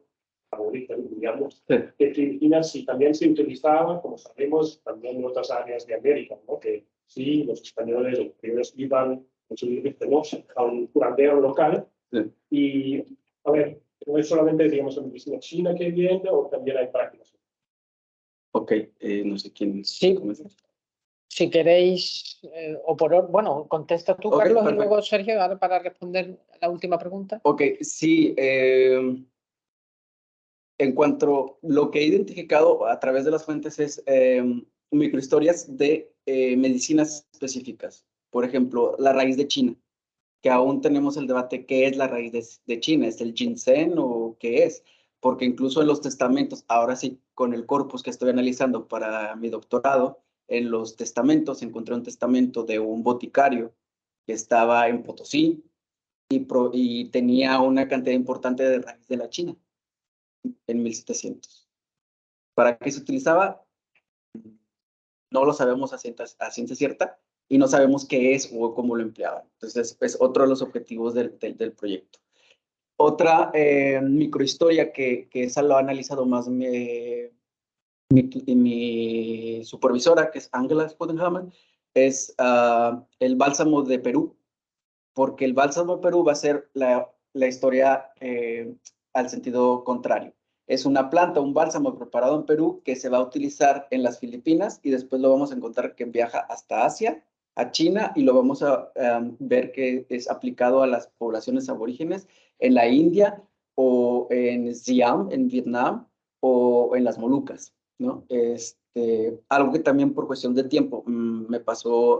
favorita, digamos, de Filipinas, si también se utilizaba, como sabemos, también en otras áreas de América, ¿no? Que sí, los españoles, los primeros iban a un curandero local, y, a ver, no es solamente, digamos, la medicina china que viene, o también hay prácticas. Ok, no sé quién. Sí, si queréis, bueno, contesta tú, Ok, Carlos, perfecto. y luego Sergio, ahora para responder la última pregunta. Ok, sí. En cuanto a lo que he identificado a través de las fuentes es microhistorias de medicinas específicas. Por ejemplo, la raíz de China, que aún tenemos el debate qué es la raíz de China, ¿es el ginseng o qué es? Porque incluso en los testamentos, ahora sí, con el corpus que estoy analizando para mi doctorado, en los testamentos encontré un testamento de un boticario que estaba en Potosí y tenía una cantidad importante de raíz de la China en 1700. ¿Para qué se utilizaba? No lo sabemos a ciencia cierta y no sabemos qué es o cómo lo empleaban. Entonces, es otro de los objetivos del proyecto. Otra microhistoria que esa lo ha analizado más mi supervisora, que es Angela Spottenhammer, es el bálsamo de Perú, porque el bálsamo de Perú va a ser la historia al sentido contrario. Es una planta, un bálsamo preparado en Perú que se va a utilizar en las Filipinas y después lo vamos a encontrar que viaja hasta Asia, a China, y lo vamos a ver que es aplicado a las poblaciones aborígenes en la India o en Siam, en Vietnam, o en las Molucas, ¿no? Algo que también por cuestión de tiempo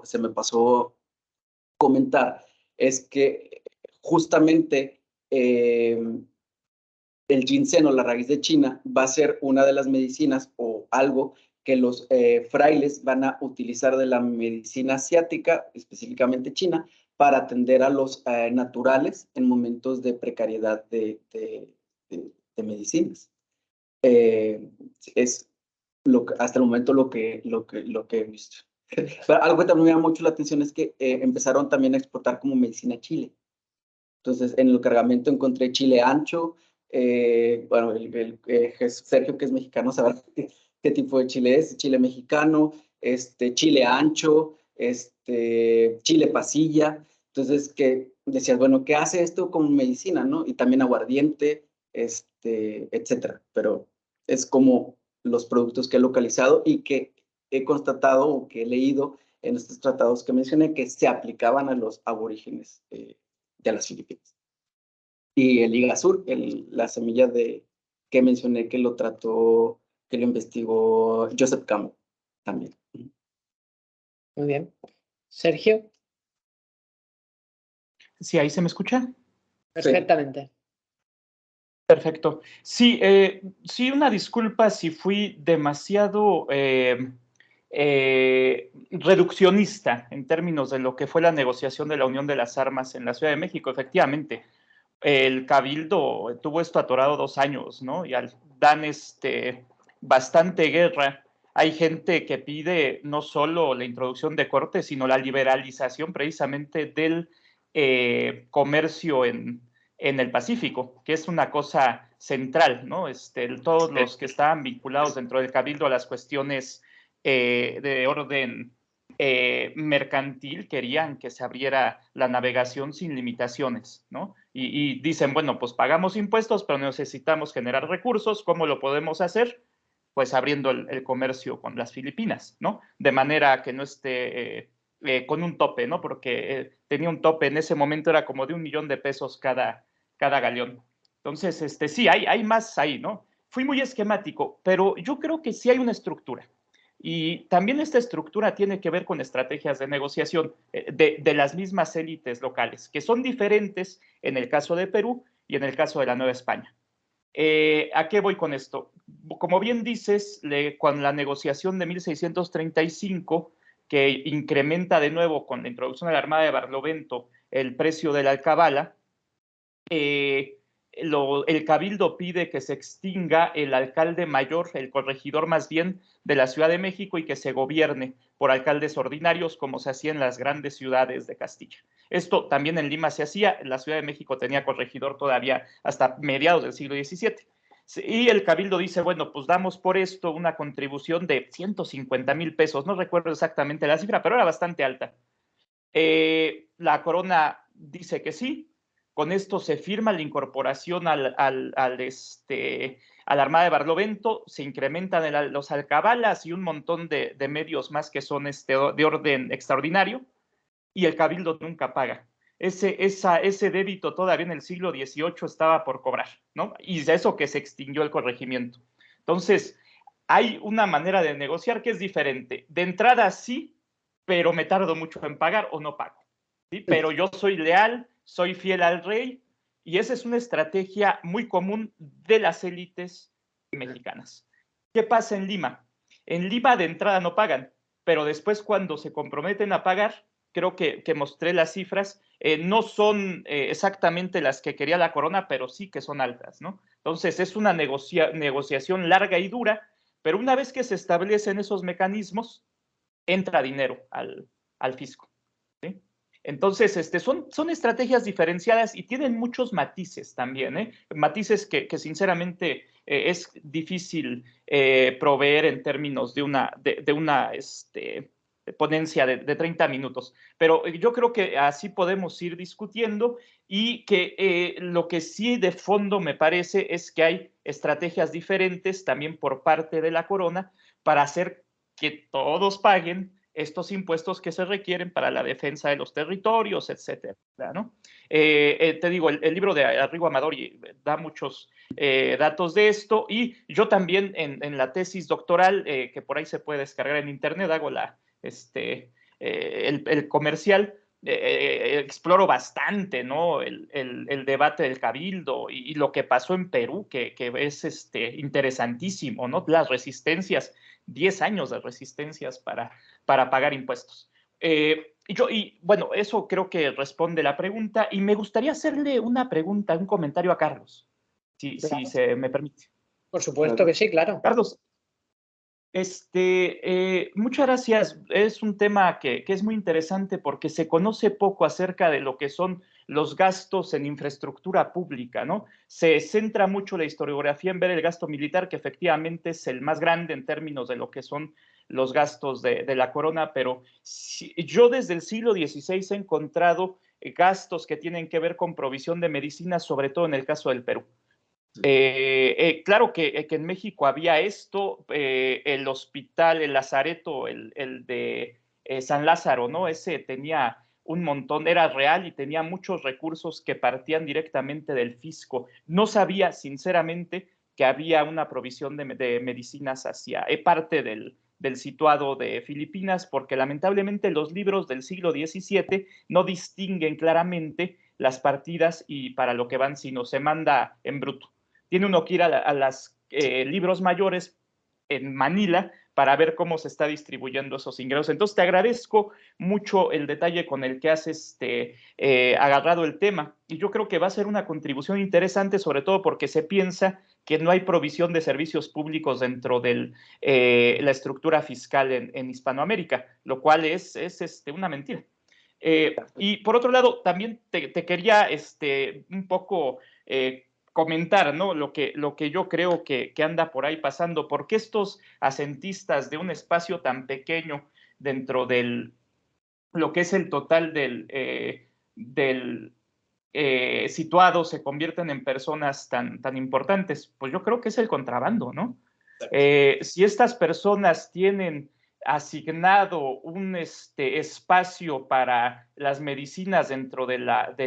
se me pasó comentar es que justamente el ginseng o la raíz de China va a ser una de las medicinas o algo que los frailes van a utilizar de la medicina asiática, específicamente china, para atender a los naturales en momentos de precariedad de medicinas. Es hasta el momento lo que he visto. Pero algo que también me llama mucho la atención es que empezaron también a exportar como medicina chile. Entonces, en el cargamento encontré chile ancho. Bueno, Sergio, que es mexicano, sabrá qué tipo de chile es. Chile mexicano, chile ancho, chile pasilla. Entonces, que decías, bueno, ¿qué hace esto como medicina, no? Y también aguardiente, etcétera. Pero es como los productos que he localizado y que he constatado o que he leído en estos tratados que mencioné que se aplicaban a los aborígenes de las Filipinas. Y el Igasur, la semilla que mencioné que lo trató, que lo investigó Joseph Campbell también. Muy bien. Sergio. Sí, ahí se me escucha. Perfectamente. Perfecto. Sí, sí, una disculpa si fui demasiado reduccionista en términos de lo que fue la negociación de la Unión de las Armas en la Ciudad de México. Efectivamente, el Cabildo tuvo esto atorado 2 años, ¿no? Y dan bastante guerra. Hay gente que pide no solo la introducción de cortes, sino la liberalización precisamente del comercio en el Pacífico, que es una cosa central, ¿no? Todos los que estaban vinculados dentro del Cabildo a las cuestiones de orden mercantil querían que se abriera la navegación sin limitaciones, ¿no? Y dicen, bueno, pues pagamos impuestos, pero necesitamos generar recursos. ¿Cómo lo podemos hacer? Pues abriendo el comercio con las Filipinas, ¿no? De manera que no esté con un tope, ¿no? Porque tenía un tope en ese momento, era como de $1,000,000 cada galeón. Entonces, sí, hay más ahí, ¿no? Fui muy esquemático, pero yo creo que sí hay una estructura. Y también esta estructura tiene que ver con estrategias de negociación de las mismas élites locales, que son diferentes en el caso de Perú y en el caso de la Nueva España. ¿A qué voy con esto? Como bien dices, con la negociación de 1635, que incrementa de nuevo con la introducción de la Armada de Barlovento el precio de la alcabala, el Cabildo pide que se extinga el alcalde mayor, el corregidor más bien, de la Ciudad de México y que se gobierne por alcaldes ordinarios como se hacía en las grandes ciudades de Castilla. Esto también en Lima se hacía, la Ciudad de México tenía corregidor todavía hasta mediados del siglo XVII. Y el Cabildo dice, bueno, pues damos por esto una contribución de 150,000 pesos, no recuerdo exactamente la cifra, pero era bastante alta. La corona dice que sí. Con esto se firma la incorporación a la Armada de Barlovento, se incrementan los alcabalas y un montón de medios más que son de orden extraordinario, y el Cabildo nunca paga. Ese débito todavía en el siglo XVIII estaba por cobrar, ¿no? Y de eso que se extinguió el corregimiento. Entonces, hay una manera de negociar que es diferente. De entrada sí, pero me tardo mucho en pagar o no pago, ¿sí? Pero yo soy leal, soy fiel al rey, y esa es una estrategia muy común de las élites mexicanas. ¿Qué pasa en Lima? En Lima de entrada no pagan, pero después cuando se comprometen a pagar, creo que mostré las cifras, no son exactamente las que quería la corona, pero sí que son altas, ¿no? Entonces es una negociación larga y dura, pero una vez que se establecen esos mecanismos, entra dinero al fisco, ¿sí? Entonces, son estrategias diferenciadas y tienen muchos matices también, matices que sinceramente es difícil proveer en términos de una ponencia de 30 minutos. Pero yo creo que así podemos ir discutiendo y que lo que sí de fondo me parece es que hay estrategias diferentes también por parte de la corona para hacer que todos paguen estos impuestos que se requieren para la defensa de los territorios, etcétera, ¿no? Te digo, el libro de Arrigo Amadori da muchos datos de esto, y yo también en la tesis doctoral, que por ahí se puede descargar en internet, hago el comercial, exploro bastante, ¿no? El debate del Cabildo y lo que pasó en Perú, que es interesantísimo, ¿no? Las resistencias, 10 años de resistencias para pagar impuestos. Y bueno, eso creo que responde la pregunta, y me gustaría hacerle una pregunta, un comentario a Carlos, si se me permite. Por supuesto que sí, claro. Carlos, muchas gracias. Es un tema que es muy interesante porque se conoce poco acerca de lo que son los gastos en infraestructura pública, ¿no? Se centra mucho la historiografía en ver el gasto militar, que efectivamente es el más grande en términos de lo que son los gastos de la corona, pero yo desde el siglo XVI he encontrado gastos que tienen que ver con provisión de medicinas, sobre todo en el caso del Perú. Claro que en México había esto, el hospital, el lazareto, el de San Lázaro, ¿no? Ese tenía un montón, era real y tenía muchos recursos que partían directamente del fisco. No sabía, sinceramente, que había una provisión de medicinas hacia parte del situado de Filipinas, porque lamentablemente los libros del siglo XVII no distinguen claramente las partidas y para lo que van, sino se manda en bruto. tiene uno que ir a las libros mayores en Manila para ver cómo se está distribuyendo esos ingresos. Entonces, te agradezco mucho el detalle con el que has agarrado el tema, y yo creo que va a ser una contribución interesante, sobre todo porque se piensa que no hay provisión de servicios públicos dentro de la estructura fiscal en Hispanoamérica, lo cual es una mentira. Y por otro lado, también te quería un poco comentar, ¿no? Lo que yo creo que anda por ahí pasando, porque estos asentistas de un espacio tan pequeño dentro lo que es el total del situado se convierten en personas tan importantes. Pues yo creo que es el contrabando, ¿no? Si estas personas tienen asignado un espacio para las medicinas dentro del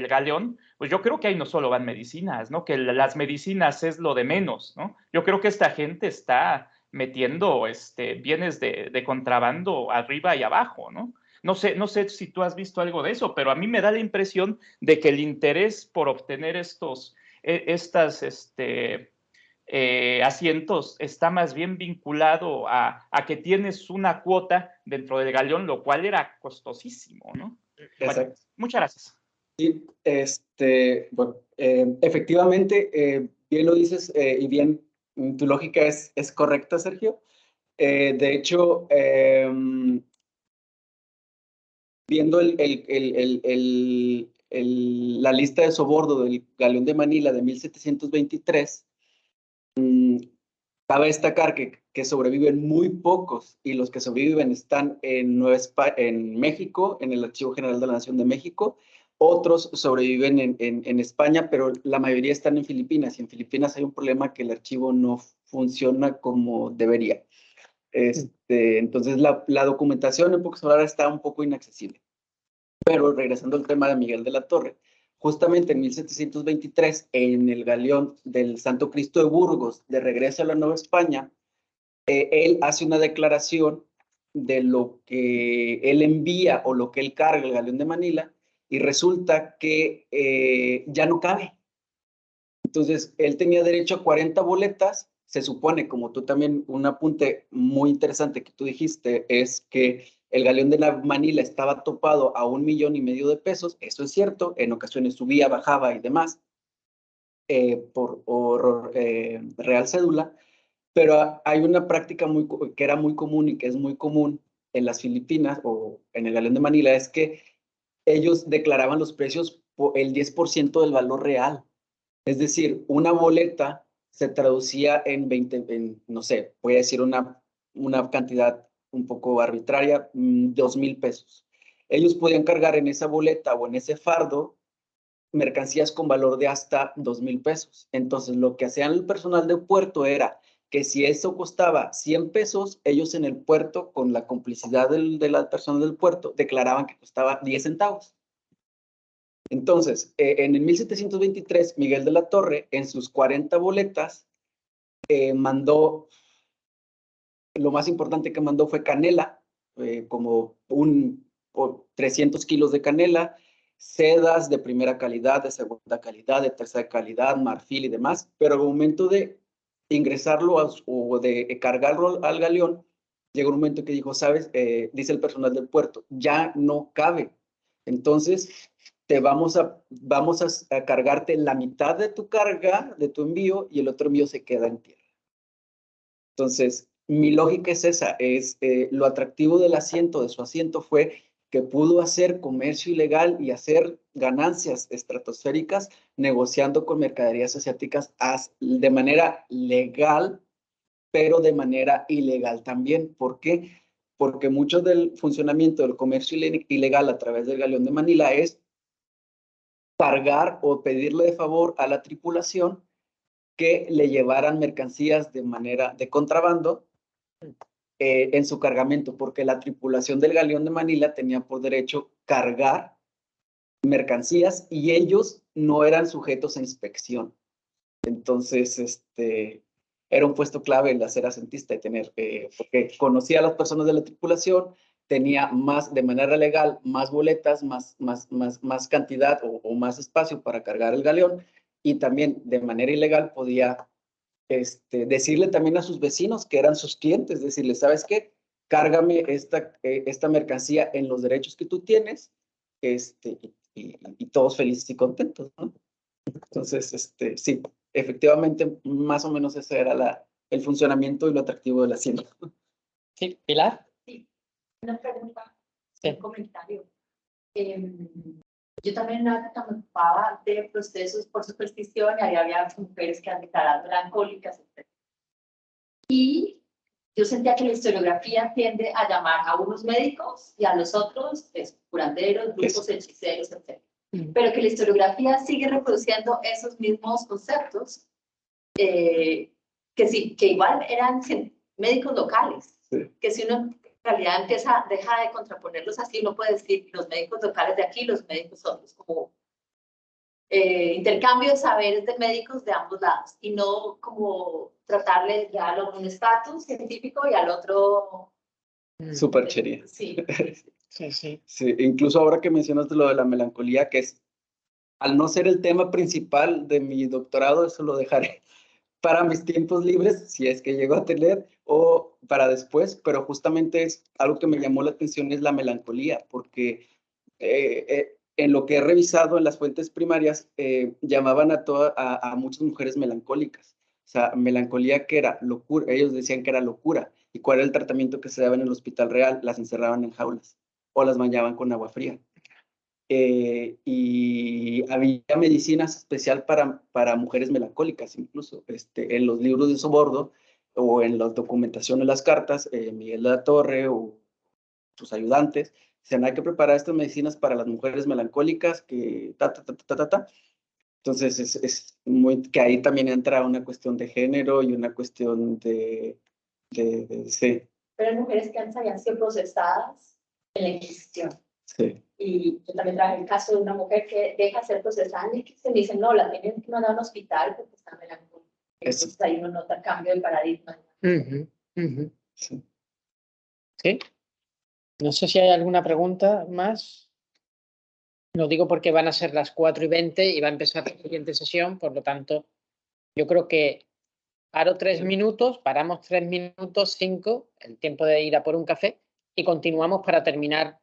galeón, pues yo creo que ahí no solo van medicinas, ¿no? Que las medicinas es lo de menos, ¿no? Yo creo que esta gente está metiendo bienes de contrabando arriba y abajo, ¿no? No sé si tú has visto algo de eso, pero a mí me da la impresión de que el interés por obtener estas asientos está más bien vinculado a que tienes una cuota dentro del galeón, lo cual era costosísimo, ¿no? Bueno, muchas gracias. Sí, bueno, efectivamente, bien lo dices y bien tu lógica es correcta, Sergio. De hecho, viendo la lista de soborno del Galeón de Manila de 1723, cabe destacar que sobreviven muy pocos, y los que sobreviven están en México, en el Archivo General de la Nación de México. Otros sobreviven en España, pero la mayoría están en Filipinas, y en Filipinas hay un problema, que el archivo no funciona como debería. Entonces la documentación, en pocas palabras, está un poco inaccesible. Pero regresando al tema de Miguel de la Torre, justamente en 1723, en el galeón del Santo Cristo de Burgos, de regreso a la Nueva España, él hace una declaración de lo que él envía o lo que él carga el galeón de Manila, y resulta que ya no cabe. Entonces, él tenía derecho a 40 boletas. Se supone, como tú también, un apunte muy interesante que tú dijiste, es que el galeón de la Manila estaba topado a 1,5 millones de pesos. Eso es cierto, en ocasiones subía, bajaba y demás, por real cédula, pero hay una práctica que era muy común y que es muy común en las Filipinas o en el galeón de Manila, es que ellos declaraban los precios por el 10% del valor real. Es decir, una boleta se traducía en 20, no sé, voy a decir una cantidad un poco arbitraria, 2,000 pesos. Ellos podían cargar en esa boleta o en ese fardo mercancías con valor de hasta 2,000 pesos. Entonces, lo que hacían el personal de puerto era que si eso costaba 100 pesos, ellos en el puerto, con la complicidad de la persona del puerto, declaraban que costaba 10 centavos. Entonces, en el 1723, Miguel de la Torre, en sus 40 boletas, mandó, lo más importante que mandó fue canela, como 300 kilos de canela, sedas de primera calidad, de segunda calidad, de tercera calidad, marfil y demás, pero al momento de ingresarlo o de cargarlo al galeón, llegó un momento que dijo, ¿sabes? Dice el personal del puerto, ya no cabe. Entonces, vamos a cargarte la mitad de tu carga, de tu envío, y el otro envío se queda en tierra. Entonces, mi lógica es esa, lo atractivo del asiento, de su asiento, fue que pudo hacer comercio ilegal y hacer ganancias estratosféricas negociando con mercaderías asiáticas de manera legal, pero de manera ilegal también. ¿Por qué? Porque mucho del funcionamiento del comercio ilegal a través del galeón de Manila es cargar o pedirle de favor a la tripulación que le llevaran mercancías de contrabando en su cargamento, porque la tripulación del galeón de Manila tenía por derecho cargar mercancías y ellos no eran sujetos a inspección. Entonces, era un puesto clave el ser asentista y tener, porque conocía a las personas de la tripulación, tenía de manera legal, más boletas, más cantidad o más espacio para cargar el galeón, y también de manera ilegal podía decirle también a sus vecinos que eran sus clientes, decirle, ¿sabes qué? Cárgame esta mercancía en los derechos que tú tienes, y todos felices y contentos, ¿no? Entonces, sí, efectivamente, más o menos ese era el funcionamiento y lo atractivo de la hacienda. Sí, Pilar. Sí, una pregunta, Sí. un comentario. Yo también me ocupaba de procesos por superstición y ahí había mujeres que han declarado melancólicas, etc. Y yo sentía que la historiografía tiende a llamar a unos médicos y a los otros curanderos, brujos, hechiceros, etc. Pero que la historiografía sigue reproduciendo esos mismos conceptos, que sí, que igual eran médicos locales, Sí. que si uno en realidad deja de contraponerlos así, uno puede decir los médicos locales de aquí, los médicos otros, como intercambio de saberes de médicos de ambos lados, y no como tratarle de darle un estatus científico y al otro... Superchería. Sí. Sí, sí. Sí, incluso ahora que mencionas lo de la melancolía, que es, al no ser el tema principal de mi doctorado, eso lo dejaré para mis tiempos libres, si es que llego a tener, o para después, pero justamente es algo que me llamó la atención, es la melancolía, porque en lo que he revisado en las fuentes primarias, llamaban a muchas mujeres melancólicas. O sea, melancolía que era locura, ellos decían que era locura. ¿Y cuál era el tratamiento que se daba en el Hospital Real? Las encerraban en jaulas o las bañaban con agua fría. Y había medicinas especial para mujeres melancólicas, incluso en los libros de Sobordo o en la documentación de las cartas, Miguel de la Torre o sus ayudantes, dicen, hay que preparar estas medicinas para las mujeres melancólicas, que ta. Entonces, es muy, que ahí también entra una cuestión de género y una cuestión sí. Pero hay mujeres que habían sido procesadas en la Inquisición. Sí. Y yo también traje el caso de una mujer que deja de ser procesada en la Inquisición y dicen, no, la tienen que mandar a un hospital porque está melancólica. Entonces ahí uno nota cambio de paradigma. Sí. Sí. No sé si hay alguna pregunta más. Lo digo porque van a ser las 4:20 y va a empezar la siguiente sesión, por lo tanto, yo creo que paro 3 minutos, paramos 3 minutos, 5, el tiempo de ir a por un café, y continuamos para terminar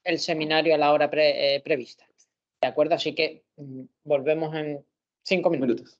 el seminario a la hora prevista. ¿De acuerdo? Así que volvemos en 5 minutos.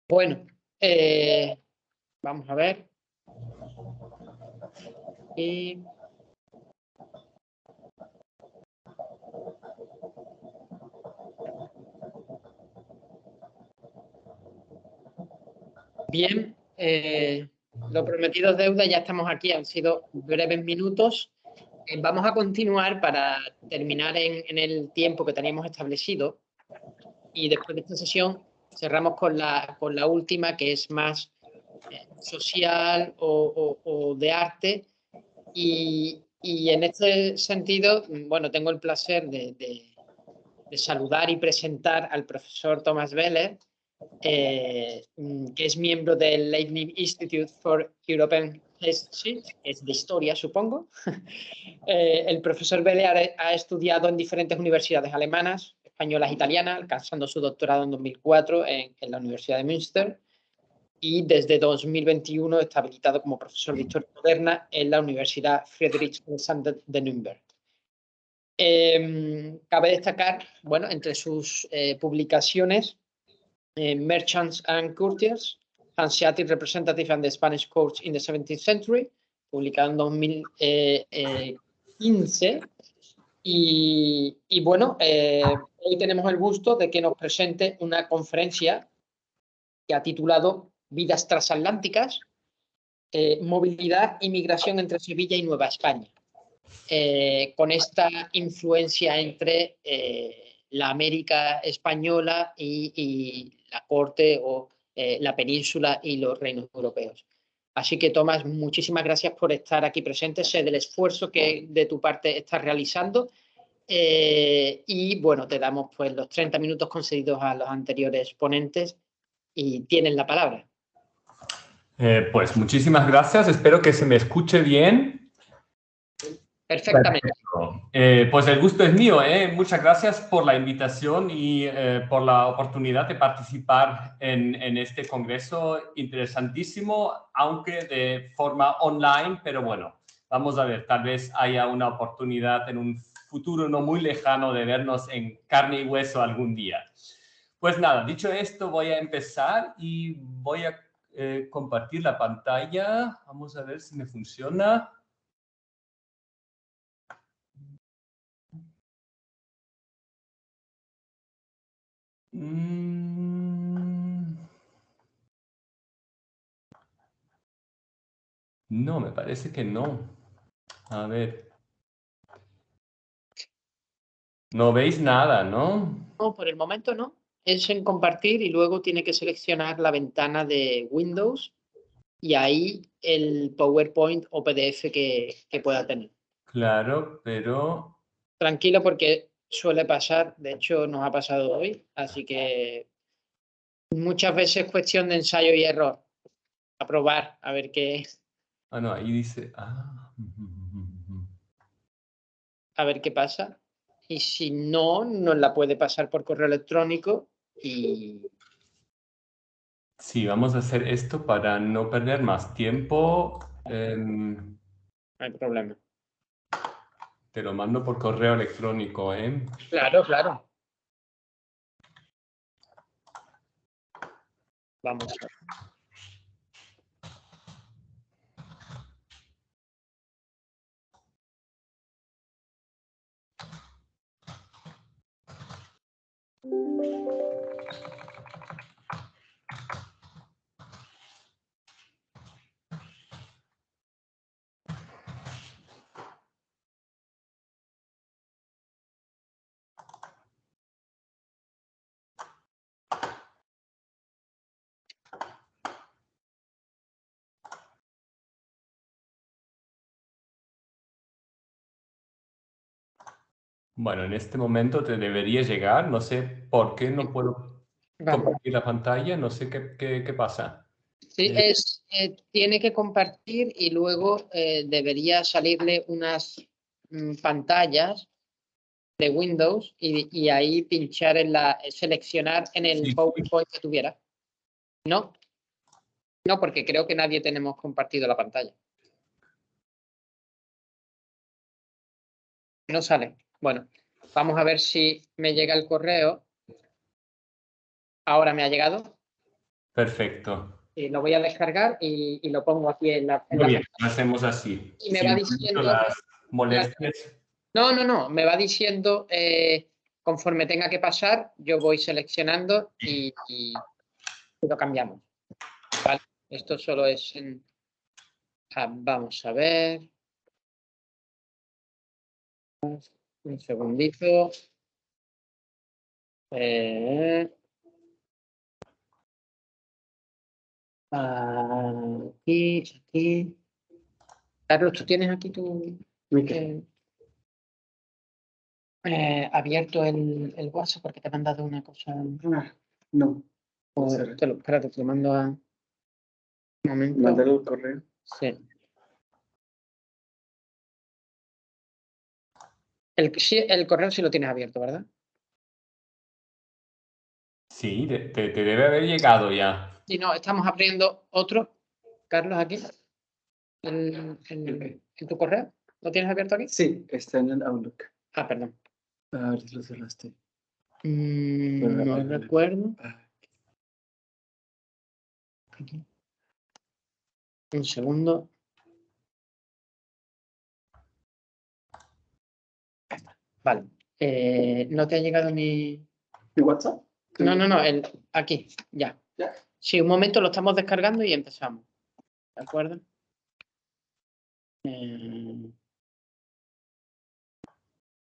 Bueno, vamos a ver. Y... Bien, lo prometido es deuda, ya estamos aquí, han sido breves minutos. Vamos a continuar para terminar en el tiempo que teníamos establecido y después de esta sesión cerramos con la última, que es más social o de arte. Y en este sentido, bueno, tengo el placer de saludar y presentar al profesor Thomas Weller, que es miembro del Leibniz Institute for European History, que es de historia, supongo. El profesor Weller ha estudiado en diferentes universidades alemanas, españolas e italianas, alcanzando su doctorado en 2004 en la Universidad de Münster, y desde 2021 está habilitado como profesor de Historia Moderna en la Universidad Friedrich Alexander de Nürnberg. Cabe destacar, bueno, entre sus publicaciones, Merchants and Courtiers, Hanseatic Representative and the Spanish Courts in the 17th Century, publicado en 2015. Y bueno, hoy tenemos el gusto de que nos presente una conferencia que ha titulado Vidas transatlánticas, movilidad y migración entre Sevilla y Nueva España, con esta influencia entre la América española y la corte o la península y los reinos europeos. Así que, Tomás, muchísimas gracias por estar aquí presente. Sé del esfuerzo que de tu parte estás realizando. Y bueno, te damos pues los 30 minutos concedidos a los anteriores ponentes y tienes la palabra. Pues muchísimas gracias. Espero que se me escuche bien. Perfectamente. Pues el gusto es mío. Muchas gracias por la invitación y por la oportunidad de participar en este congreso interesantísimo, aunque de forma online, pero bueno, vamos a ver, tal vez haya una oportunidad en un futuro no muy lejano de vernos en carne y hueso algún día. Pues nada, dicho esto, voy a empezar y voy a compartir la pantalla. Vamos a ver si me funciona. No, me parece que no. A ver. No veis nada, ¿no? No, por el momento no. Es en compartir y luego tiene que seleccionar la ventana de Windows y ahí el PowerPoint o PDF que pueda tener. Claro, pero... Tranquilo porque suele pasar, de hecho nos ha pasado hoy, así que muchas veces es cuestión de ensayo y error. A probar, a ver qué, Ah, no, ahí dice... a ver qué pasa. Y si no, nos la puede pasar por correo electrónico y... Sí, vamos a hacer esto para no perder más tiempo. No hay problema. Te lo mando por correo electrónico, ¿eh? Claro, claro. Vamos. Bueno, en este momento te debería llegar. No sé por qué no puedo compartir la pantalla. No sé qué pasa. Sí, tiene que compartir y luego debería salirle unas pantallas de Windows y ahí pinchar en seleccionar en el Sí. PowerPoint que tuviera. ¿No? No, porque creo que nadie tenemos compartido la pantalla. No sale. Bueno, vamos a ver si me llega el correo. Ahora me ha llegado. Perfecto. Lo voy a descargar y lo pongo aquí en la Muy bien, pantalla. lo hacemos así. Y me va Sin diciendo... las molestias. No, me va diciendo conforme tenga que pasar, yo voy seleccionando y lo cambiamos. Vale, esto solo es en... vamos a ver. Un segundito. Aquí. Carlos, ¿tú tienes aquí tu... abierto el WhatsApp porque te han mandado una cosa? No. Espérate, te lo mando a... Un momento. Mándalo el correo. Sí. El correo sí lo tienes abierto, ¿verdad? Sí, te debe haber llegado ya. Y no, estamos abriendo otro. Carlos, aquí. ¿En tu correo? ¿Lo tienes abierto aquí? Sí, está en el Outlook. Perdón. A ver si lo cerraste. No recuerdo. Aquí. Un segundo. Vale. ¿No te ha llegado mi...? ¿Mi WhatsApp? No, aquí, ya. ¿Ya? Sí, un momento, lo estamos descargando y empezamos. ¿De acuerdo?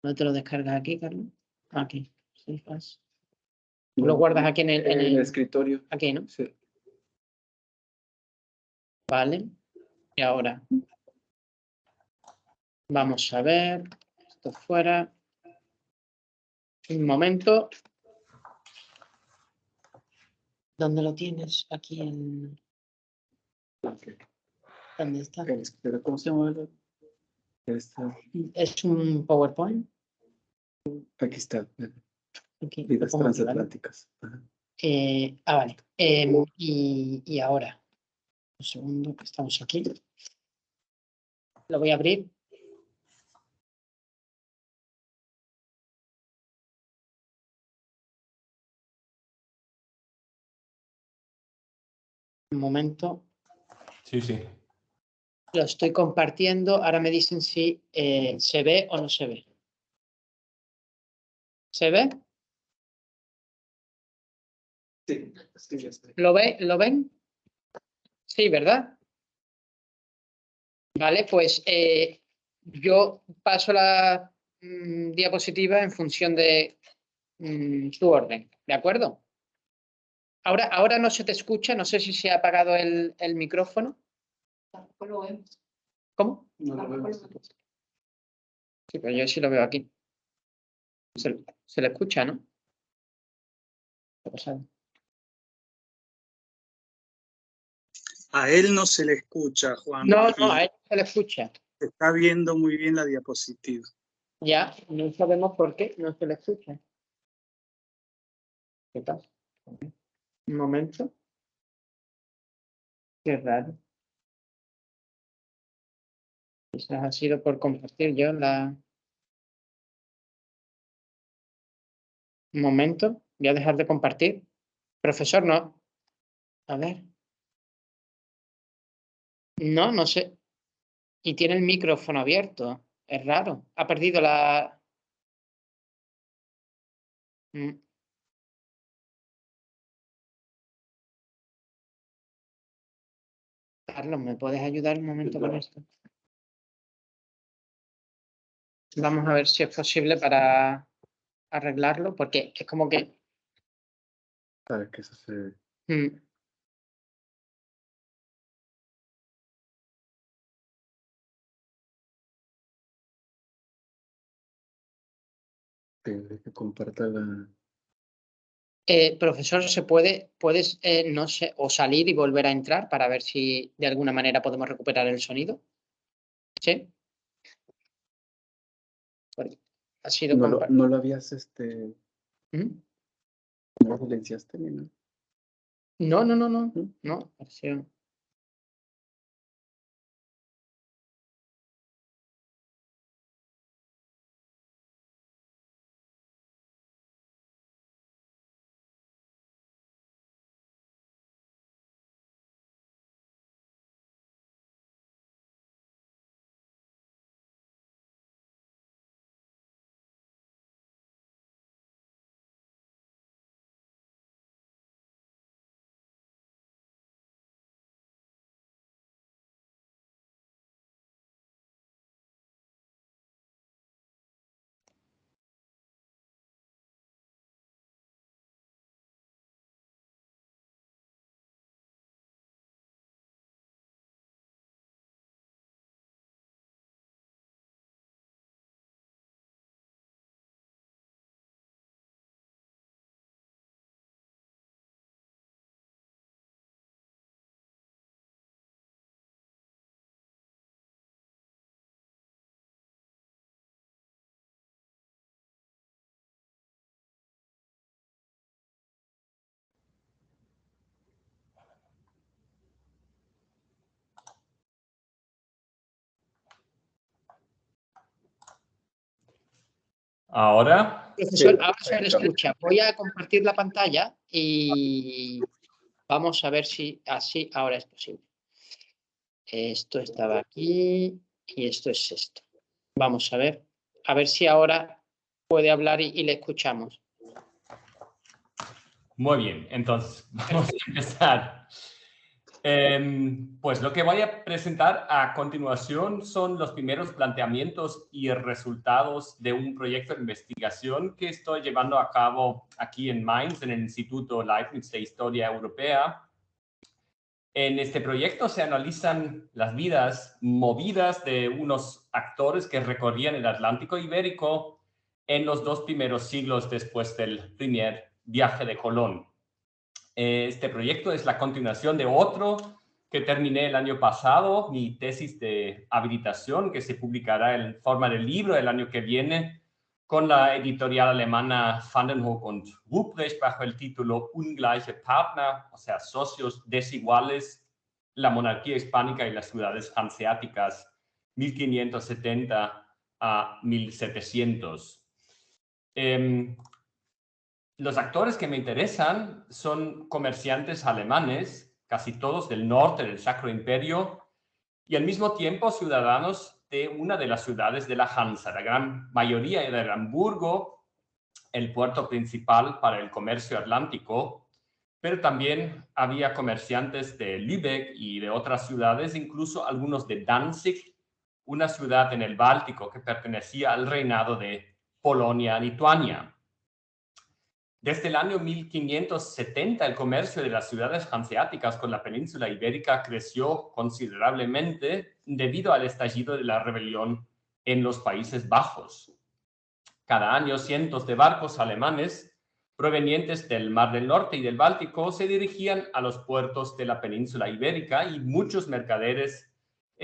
¿No te lo descargas aquí, Carlos? Aquí. Sí, tú lo guardas aquí en el escritorio. Aquí, ¿no? Sí. Vale. Y ahora vamos a ver. Esto fuera. Un momento. ¿Dónde lo tienes? Aquí en... ¿Dónde está? ¿Cómo se llama? Es un PowerPoint. Aquí está. Aquí, Vidas transatlánticas. vale. Y ahora, un segundo, que estamos aquí. Lo voy a abrir. Un momento. Sí, sí. Lo estoy compartiendo. Ahora me dicen si se ve o no se ve. ¿Se ve? Sí, ya está. ¿Lo ven? Sí, ¿verdad? Vale, pues yo paso la diapositiva en función de su orden, ¿de acuerdo? Ahora no se te escucha, no sé si se ha apagado el micrófono. Tampoco lo vemos. ¿Cómo? No lo vemos. Sí, pero yo sí lo veo aquí. Se le escucha, ¿no? ¿Qué ha pasado? A él no se le escucha, Juan. No, a él se le escucha. Se está viendo muy bien la diapositiva. Ya, no sabemos por qué no se le escucha. ¿Qué pasa? Un momento. Qué raro. Quizás ha sido por compartir yo la... Un momento, voy a dejar de compartir. Profesor, no. A ver. No sé. Y tiene el micrófono abierto. Es raro. Ha perdido la... Carlos, ¿me puedes ayudar un momento con esto? Vamos a ver si es posible para arreglarlo, porque es como que... Para que eso se... que comparta la... profesor, puedes, no sé, o salir y volver a entrar para ver si de alguna manera podemos recuperar el sonido? ¿Sí? Porque ha sido No lo habías, ¿Mm? no lo silenciaste, ¿no? No, pareció... ¿Ahora? Profesor, Sí, ahora se le perfecto. escucha. Voy a compartir la pantalla y vamos a ver si así ahora es posible. Esto estaba aquí y esto es esto. Vamos a ver si ahora puede hablar y le escuchamos. Muy bien, entonces vamos a empezar. Pues lo que voy a presentar a continuación son los primeros planteamientos y resultados de un proyecto de investigación que estoy llevando a cabo aquí en Mainz, en el Instituto Leibniz de Historia Europea. En este proyecto se analizan las vidas movidas de unos actores que recorrían el Atlántico Ibérico en los 2 primeros siglos después del primer viaje de Colón. Este proyecto es la continuación de otro que terminé el año pasado, mi tesis de habilitación, que se publicará en forma de libro el año que viene con la editorial alemana Van den Hoek und Ruprecht bajo el título Ungleiche Partner, o sea, socios desiguales, la monarquía hispánica y las ciudades hanseáticas, 1570 a 1700. Los actores que me interesan son comerciantes alemanes, casi todos del norte del Sacro Imperio, y al mismo tiempo ciudadanos de una de las ciudades de la Hansa. La gran mayoría era de Hamburgo, el puerto principal para el comercio atlántico, pero también había comerciantes de Lübeck y de otras ciudades, incluso algunos de Danzig, una ciudad en el Báltico que pertenecía al reinado de Polonia-Lituania. Desde el año 1570, el comercio de las ciudades hanseáticas con la península ibérica creció considerablemente debido al estallido de la rebelión en los Países Bajos. Cada año, cientos de barcos alemanes provenientes del Mar del Norte y del Báltico se dirigían a los puertos de la península ibérica y muchos mercaderes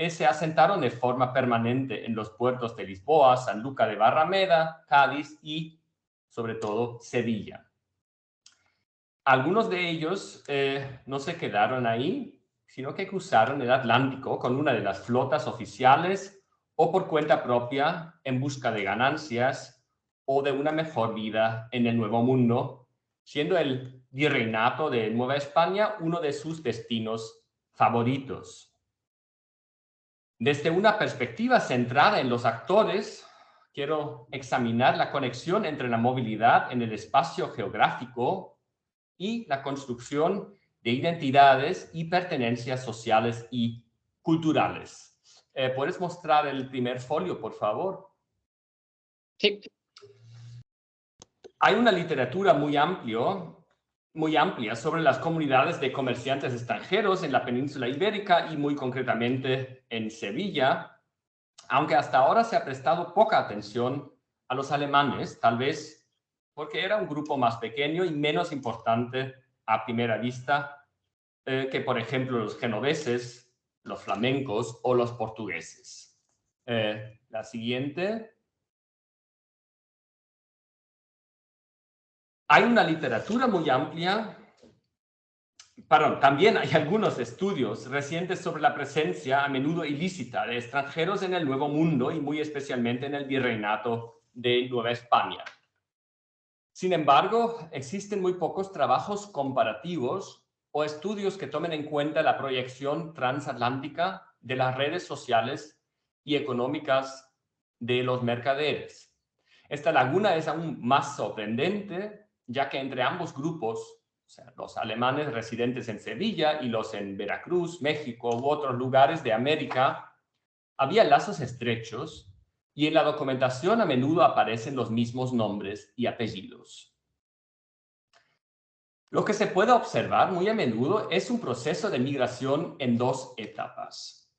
se asentaron de forma permanente en los puertos de Lisboa, Sanlúcar de Barrameda, Cádiz y, sobre todo, Sevilla. Algunos de ellos no se quedaron ahí, sino que cruzaron el Atlántico con una de las flotas oficiales o por cuenta propia en busca de ganancias o de una mejor vida en el Nuevo Mundo, siendo el virreinato de Nueva España uno de sus destinos favoritos. Desde una perspectiva centrada en los actores, quiero examinar la conexión entre la movilidad en el espacio geográfico y la construcción de identidades y pertenencias sociales y culturales. ¿Puedes mostrar el primer folio, por favor? Sí. Hay una literatura muy amplia sobre las comunidades de comerciantes extranjeros en la península ibérica y muy concretamente en Sevilla, aunque hasta ahora se ha prestado poca atención a los alemanes, tal vez porque era un grupo más pequeño y menos importante a primera vista que, por ejemplo, los genoveses, los flamencos o los portugueses. La siguiente. Hay una literatura muy amplia. También hay algunos estudios recientes sobre la presencia a menudo ilícita de extranjeros en el Nuevo Mundo y muy especialmente en el virreinato de Nueva España. Sin embargo, existen muy pocos trabajos comparativos o estudios que tomen en cuenta la proyección transatlántica de las redes sociales y económicas de los mercaderes. Esta laguna es aún más sorprendente, ya que entre ambos grupos, o sea, los alemanes residentes en Sevilla y los en Veracruz, México u otros lugares de América, había lazos estrechos y en la documentación a menudo aparecen los mismos nombres y apellidos. Lo que se puede observar muy a menudo es un proceso de migración en 2 etapas.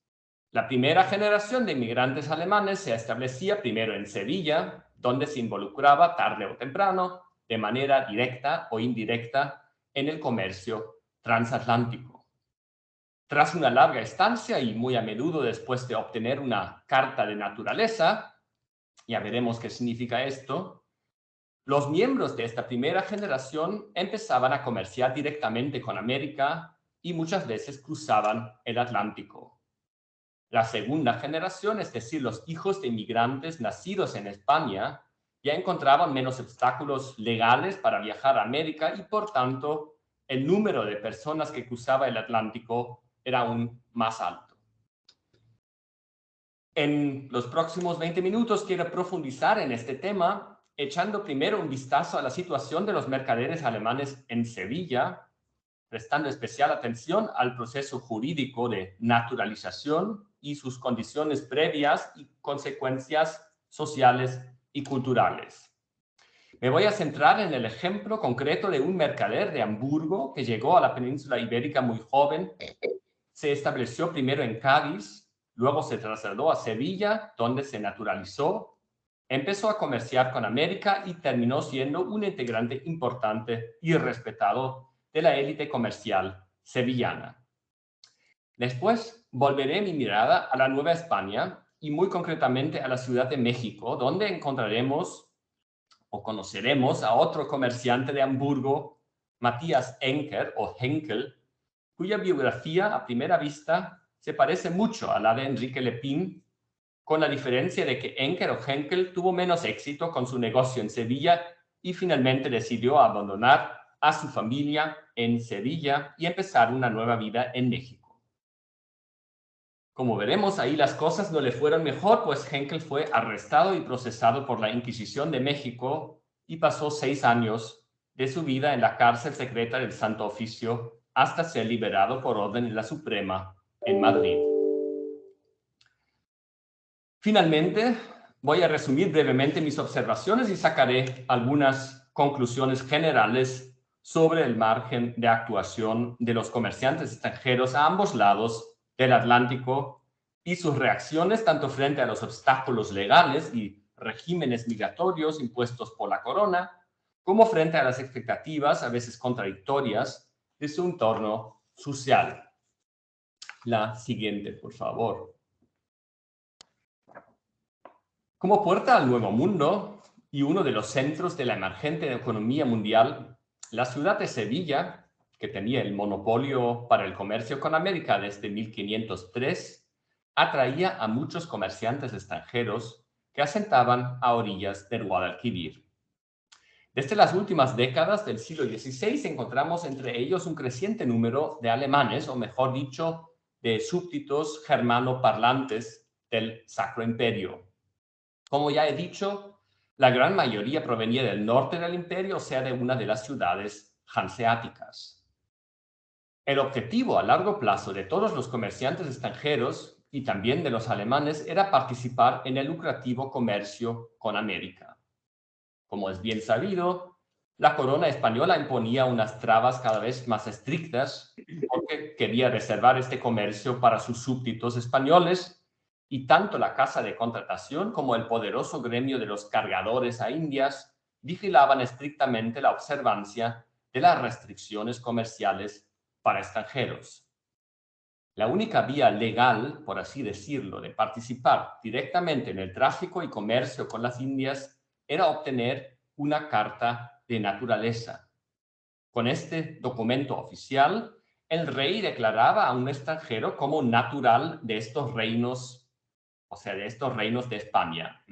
La primera generación de inmigrantes alemanes se establecía primero en Sevilla, donde se involucraba tarde o temprano, de manera directa o indirecta, en el comercio transatlántico. Tras una larga estancia y muy a menudo después de obtener una carta de naturaleza, ya veremos qué significa esto, los miembros de esta primera generación empezaban a comerciar directamente con América y muchas veces cruzaban el Atlántico. La segunda generación, es decir, los hijos de inmigrantes nacidos en España, ya encontraban menos obstáculos legales para viajar a América y, por tanto, el número de personas que cruzaba el Atlántico era aún más alto. En los próximos 20 minutos quiero profundizar en este tema, echando primero un vistazo a la situación de los mercaderes alemanes en Sevilla, prestando especial atención al proceso jurídico de naturalización y sus condiciones previas y consecuencias sociales y culturales. Me voy a centrar en el ejemplo concreto de un mercader de Hamburgo que llegó a la península ibérica muy joven, se estableció primero en Cádiz, luego se trasladó a Sevilla, donde se naturalizó, empezó a comerciar con América y terminó siendo un integrante importante y respetado de la élite comercial sevillana. Después volveré mi mirada a la Nueva España y muy concretamente a la Ciudad de México, donde encontraremos o conoceremos a otro comerciante de Hamburgo, Matthias Henkel, cuya biografía a primera vista se parece mucho a la de Enrique Lepín, con la diferencia de que Henkel tuvo menos éxito con su negocio en Sevilla y finalmente decidió abandonar a su familia en Sevilla y empezar una nueva vida en México. Como veremos, ahí las cosas no le fueron mejor, pues Henkel fue arrestado y procesado por la Inquisición de México y pasó 6 años de su vida en la cárcel secreta del Santo Oficio hasta ser liberado por orden de la Suprema en Madrid. Finalmente, voy a resumir brevemente mis observaciones y sacaré algunas conclusiones generales sobre el margen de actuación de los comerciantes extranjeros a ambos lados del Atlántico y sus reacciones tanto frente a los obstáculos legales y regímenes migratorios impuestos por la corona, como frente a las expectativas, a veces contradictorias, de su entorno social. La siguiente, por favor. Como puerta al Nuevo Mundo y uno de los centros de la emergente economía mundial, la ciudad de Sevilla, que tenía el monopolio para el comercio con América desde 1503, atraía a muchos comerciantes extranjeros que asentaban a orillas del Guadalquivir. Desde las últimas décadas del siglo XVI encontramos entre ellos un creciente número de alemanes, o mejor dicho, de súbditos germanoparlantes del Sacro Imperio. Como ya he dicho, la gran mayoría provenía del norte del imperio, o sea, de una de las ciudades hanseáticas. El objetivo a largo plazo de todos los comerciantes extranjeros y también de los alemanes era participar en el lucrativo comercio con América. Como es bien sabido, la corona española imponía unas trabas cada vez más estrictas porque quería reservar este comercio para sus súbditos españoles, y tanto la casa de contratación como el poderoso gremio de los cargadores a Indias vigilaban estrictamente la observancia de las restricciones comerciales para extranjeros. La única vía legal, por así decirlo, de participar directamente en el tráfico y comercio con las Indias era obtener una carta de naturaleza. Con este documento oficial, el rey declaraba a un extranjero como natural de estos reinos, o sea, de estos reinos de España.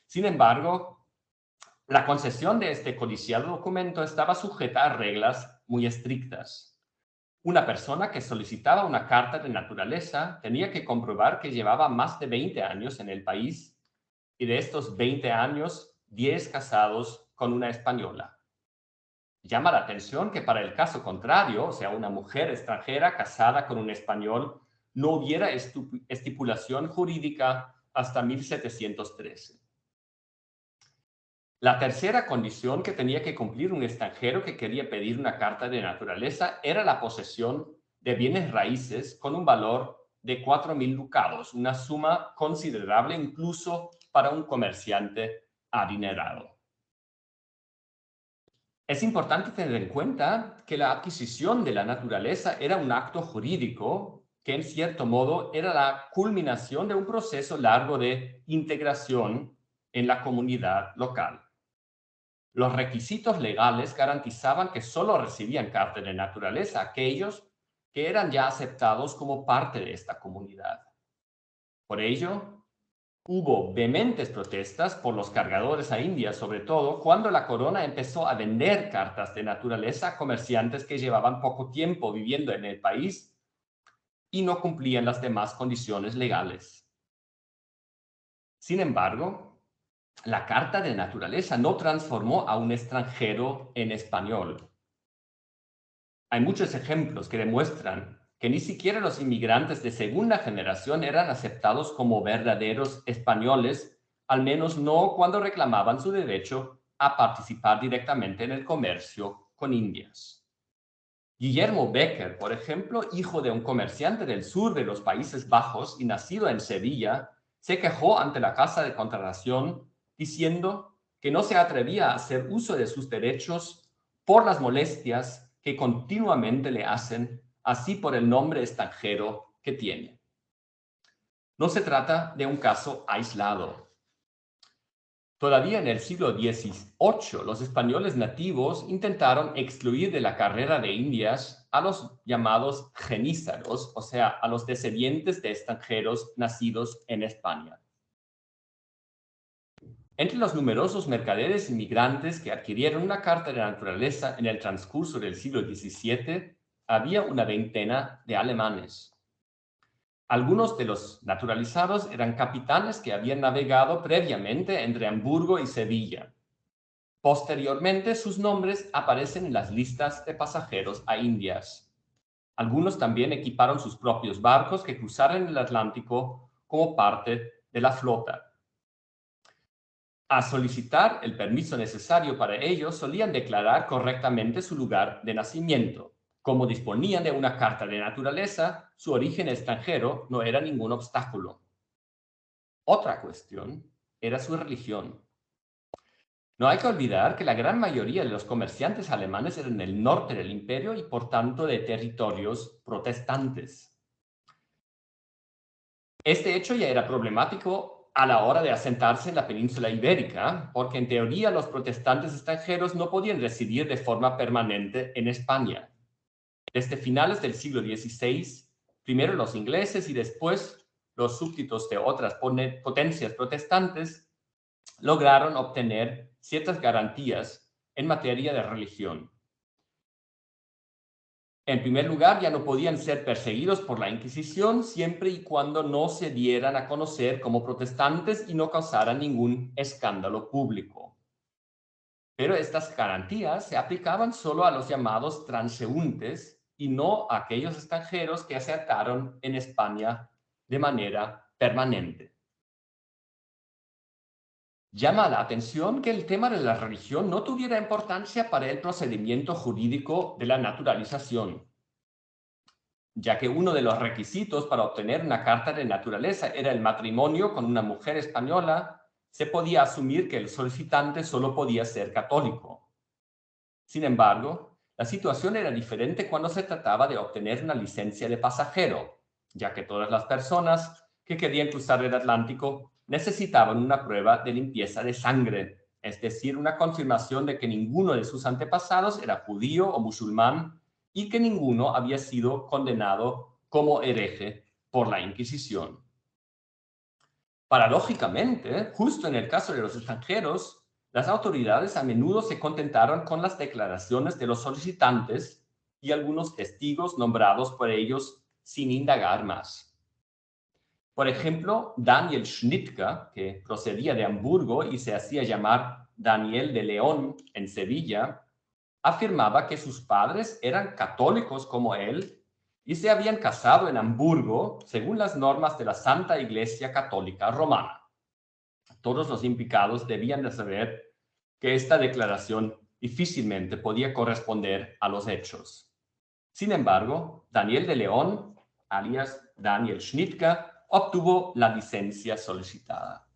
Sin embargo, la concesión de este codiciado documento estaba sujeta a reglas muy estrictas. Una persona que solicitaba una carta de naturaleza tenía que comprobar que llevaba más de 20 años en el país y de estos 20 años, 10 casados con una española. Llama la atención que para el caso contrario, o sea, una mujer extranjera casada con un español, no hubiera estipulación jurídica hasta 1713. La tercera condición que tenía que cumplir un extranjero que quería pedir una carta de naturaleza era la posesión de bienes raíces con un valor de 4.000 ducados, una suma considerable incluso para un comerciante adinerado. Es importante tener en cuenta que la adquisición de la naturaleza era un acto jurídico que en cierto modo era la culminación de un proceso largo de integración en la comunidad local. Los requisitos legales garantizaban que solo recibían carta de naturaleza aquellos que eran ya aceptados como parte de esta comunidad. Por ello, Hubo vehementes protestas por los cargadores a Indias, sobre todo cuando la corona empezó a vender cartas de naturaleza a comerciantes que llevaban poco tiempo viviendo en el país y no cumplían las demás condiciones legales. Sin embargo, la carta de naturaleza no transformó a un extranjero en español. Hay muchos ejemplos que demuestran que ni siquiera los inmigrantes de segunda generación eran aceptados como verdaderos españoles, al menos no cuando reclamaban su derecho a participar directamente en el comercio con Indias. Guillermo Becker, por ejemplo, hijo de un comerciante del sur de los Países Bajos y nacido en Sevilla, se quejó ante la Casa de Contratación diciendo que no se atrevía a hacer uso de sus derechos por las molestias que continuamente le hacen, así por el nombre extranjero que tiene. No se trata de un caso aislado. Todavía en el siglo XVIII, los españoles nativos intentaron excluir de la carrera de Indias a los llamados genízaros, o sea, a los descendientes de extranjeros nacidos en España. Entre los numerosos mercaderes inmigrantes que adquirieron una carta de naturaleza en el transcurso del siglo XVII, había una veintena de alemanes. Algunos de los naturalizados eran capitanes que habían navegado previamente entre Hamburgo y Sevilla. Posteriormente, sus nombres aparecen en las listas de pasajeros a Indias. Algunos también equiparon sus propios barcos que cruzaron el Atlántico como parte de la flota. A solicitar el permiso necesario para ello, solían declarar correctamente su lugar de nacimiento. Como disponían de una carta de naturaleza, su origen extranjero no era ningún obstáculo. Otra cuestión era su religión. No hay que olvidar que la gran mayoría de los comerciantes alemanes eran del norte del imperio y por tanto de territorios protestantes. Este hecho ya era problemático a la hora de asentarse en la península ibérica, porque en teoría los protestantes extranjeros no podían residir de forma permanente en España. Desde finales del siglo XVI, primero los ingleses y después los súbditos de otras potencias protestantes lograron obtener ciertas garantías en materia de religión. En primer lugar, ya no podían ser perseguidos por la Inquisición siempre y cuando no se dieran a conocer como protestantes y no causaran ningún escándalo público. Pero estas garantías se aplicaban solo a los llamados transeúntes y no a aquellos extranjeros que acertaron en España de manera permanente. Llama la atención que el tema de la religión no tuviera importancia para el procedimiento jurídico de la naturalización, ya que uno de los requisitos para obtener una carta de naturaleza era el matrimonio con una mujer española. Se podía asumir que el solicitante solo podía ser católico. Sin embargo, la situación era diferente cuando se trataba de obtener una licencia de pasajero, ya que todas las personas que querían cruzar el Atlántico necesitaban una prueba de limpieza de sangre, es decir, una confirmación de que ninguno de sus antepasados era judío o musulmán y que ninguno había sido condenado como hereje por la Inquisición. Paradójicamente, justo en el caso de los extranjeros, las autoridades a menudo se contentaron con las declaraciones de los solicitantes y algunos testigos nombrados por ellos sin indagar más. Por ejemplo, Daniel Schnittke, que procedía de Hamburgo y se hacía llamar Daniel de León en Sevilla, afirmaba que sus padres eran católicos como él y se habían casado en Hamburgo según las normas de la Santa Iglesia Católica Romana. Todos los implicados debían de saber que esta declaración difícilmente podía corresponder a los hechos. Sin embargo, Daniel de León, alias Daniel Schnittke, obtuvo la licencia solicitada.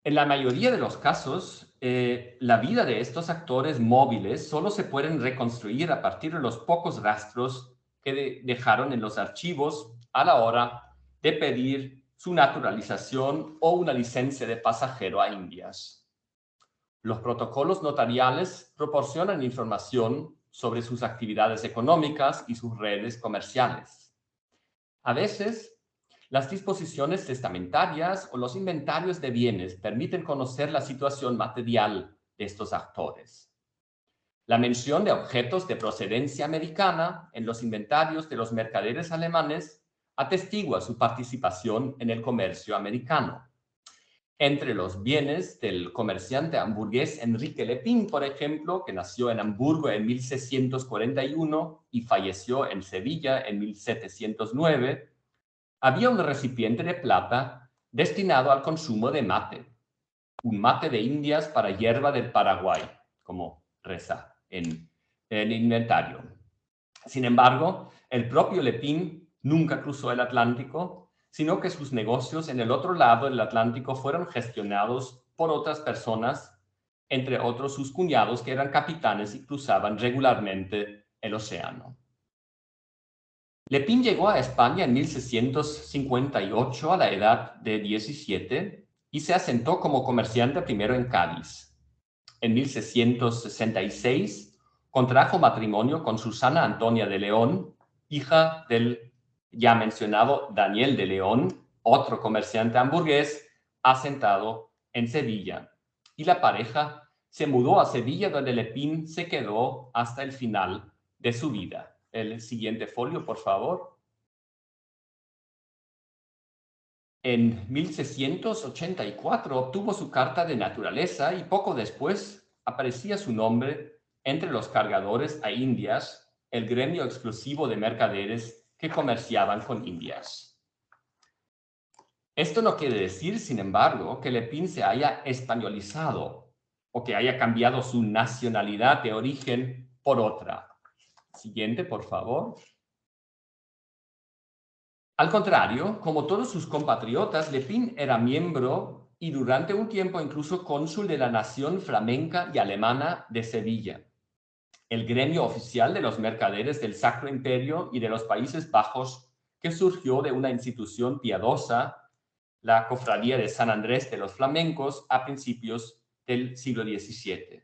En la mayoría de los casos, la vida de estos actores móviles solo se pueden reconstruir a partir de los pocos rastros que dejaron en los archivos a la hora de pedir su naturalización o una licencia de pasajero a Indias. Los protocolos notariales proporcionan información sobre sus actividades económicas y sus redes comerciales. A veces, Las disposiciones testamentarias o los inventarios de bienes permiten conocer la situación material de estos actores. La mención de objetos de procedencia americana en los inventarios de los mercaderes alemanes atestigua su participación en el comercio americano. Entre los bienes del comerciante hamburgués Enrique Lepin, por ejemplo, que nació en Hamburgo en 1641 y falleció en Sevilla en 1709, había un recipiente de plata destinado al consumo de mate, un mate de Indias para hierba del Paraguay, como reza en el inventario. Sin embargo, el propio Lepin nunca cruzó el Atlántico, sino que sus negocios en el otro lado del Atlántico fueron gestionados por otras personas, entre otros sus cuñados que eran capitanes y cruzaban regularmente el océano. Lepin llegó a España en 1658 a la edad de 17 y se asentó como comerciante primero en Cádiz. En 1666 contrajo matrimonio con Susana Antonia de León, hija del ya mencionado Daniel de León, otro comerciante hamburgués asentado en Sevilla. Y la pareja se mudó a Sevilla, donde Lepin se quedó hasta el final de su vida. El siguiente folio, por favor. En 1684 obtuvo su carta de naturaleza y poco después aparecía su nombre entre los cargadores a Indias, el gremio exclusivo de mercaderes que comerciaban con Indias. Esto no quiere decir, sin embargo, que Lepin se haya españolizado o que haya cambiado su nacionalidad de origen por otra. Siguiente, por favor. Al contrario, como todos sus compatriotas, Lepin era miembro y durante un tiempo incluso cónsul de la nación flamenca y alemana de Sevilla, el gremio oficial de los mercaderes del Sacro Imperio y de los Países Bajos, que surgió de una institución piadosa, la Cofradía de San Andrés de los Flamencos, a principios del siglo XVII.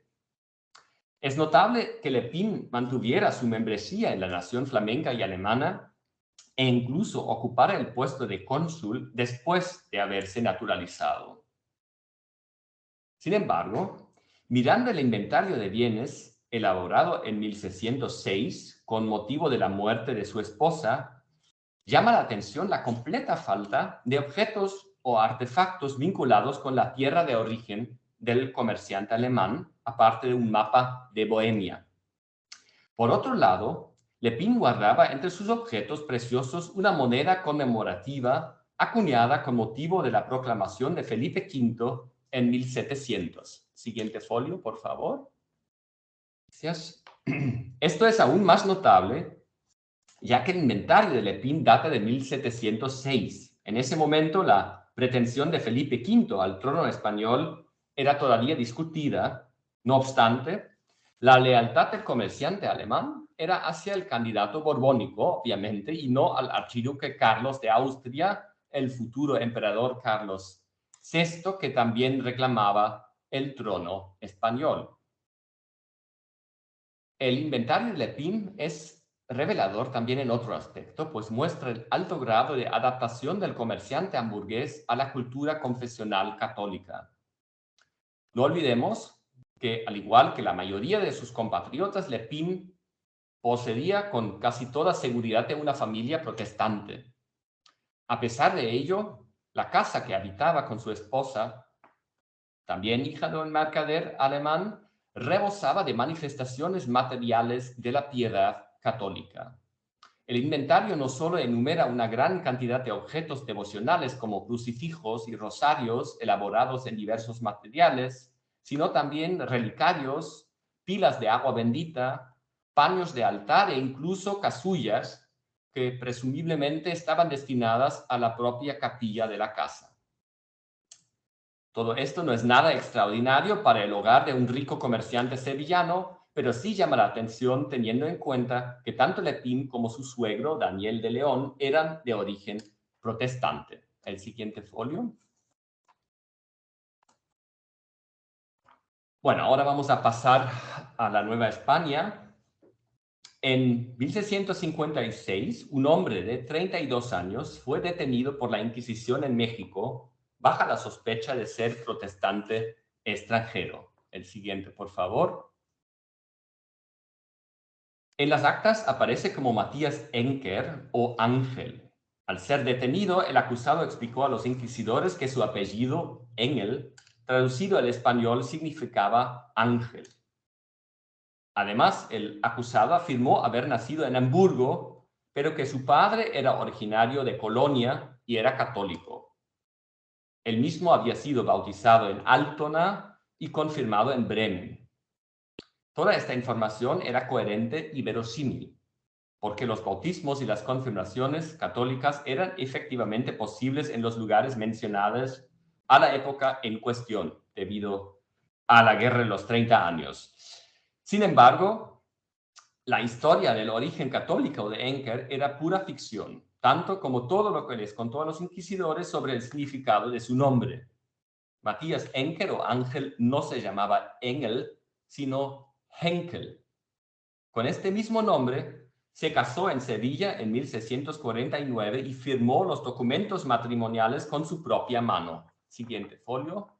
Es notable que Lepin mantuviera su membresía en la nación flamenca y alemana e incluso ocupara el puesto de cónsul después de haberse naturalizado. Sin embargo, mirando el inventario de bienes elaborado en 1606 con motivo de la muerte de su esposa, llama la atención la completa falta de objetos o artefactos vinculados con la tierra de origen del comerciante alemán, aparte de un mapa de Bohemia. Por otro lado, Lepin guardaba entre sus objetos preciosos una moneda conmemorativa acuñada con motivo de la proclamación de Felipe V en 1700. Siguiente folio, por favor. Gracias. Esto es aún más notable, ya que el inventario de Lepin data de 1706. En ese momento, la pretensión de Felipe V al trono español era todavía discutida. No obstante, la lealtad del comerciante alemán era hacia el candidato borbónico, obviamente, y no al archiduque Carlos de Austria, el futuro emperador Carlos VI, que también reclamaba el trono español. El inventario de Lepin es revelador también en otro aspecto, pues muestra el alto grado de adaptación del comerciante hamburgués a la cultura confesional católica. No olvidemos que, al igual que la mayoría de sus compatriotas, Lepin poseía con casi toda seguridad de una familia protestante. A pesar de ello, la casa que habitaba con su esposa, también hija de un mercader alemán, rebosaba de manifestaciones materiales de la piedad católica. El inventario no solo enumera una gran cantidad de objetos devocionales como crucifijos y rosarios elaborados en diversos materiales, sino también relicarios, pilas de agua bendita, paños de altar e incluso casullas que presumiblemente estaban destinadas a la propia capilla de la casa. Todo esto no es nada extraordinario para el hogar de un rico comerciante sevillano, pero sí llama la atención teniendo en cuenta que tanto Lepin como su suegro, Daniel de León, eran de origen protestante. El siguiente folio. Bueno, ahora vamos a pasar a la Nueva España. En 1656, un hombre de 32 años fue detenido por la Inquisición en México bajo la sospecha de ser protestante extranjero. El siguiente, por favor. En las actas aparece como Matías Enker o Ángel. Al ser detenido, el acusado explicó a los inquisidores que su apellido, Engel, traducido al español, significaba ángel. Además, el acusado afirmó haber nacido en Hamburgo, pero que su padre era originario de Colonia y era católico. Él mismo había sido bautizado en Altona y confirmado en Bremen. Toda esta información era coherente y verosímil, porque los bautismos y las confirmaciones católicas eran efectivamente posibles en los lugares mencionados a la época en cuestión, debido a la Guerra de los 30 años. Sin embargo, la historia del origen católico de Enker era pura ficción, tanto como todo lo que les contó a los inquisidores sobre el significado de su nombre. Matías Enker o Ángel no se llamaba Engel, sino Henkel. Con este mismo nombre, se casó en Sevilla en 1649 y firmó los documentos matrimoniales con su propia mano. Siguiente folio.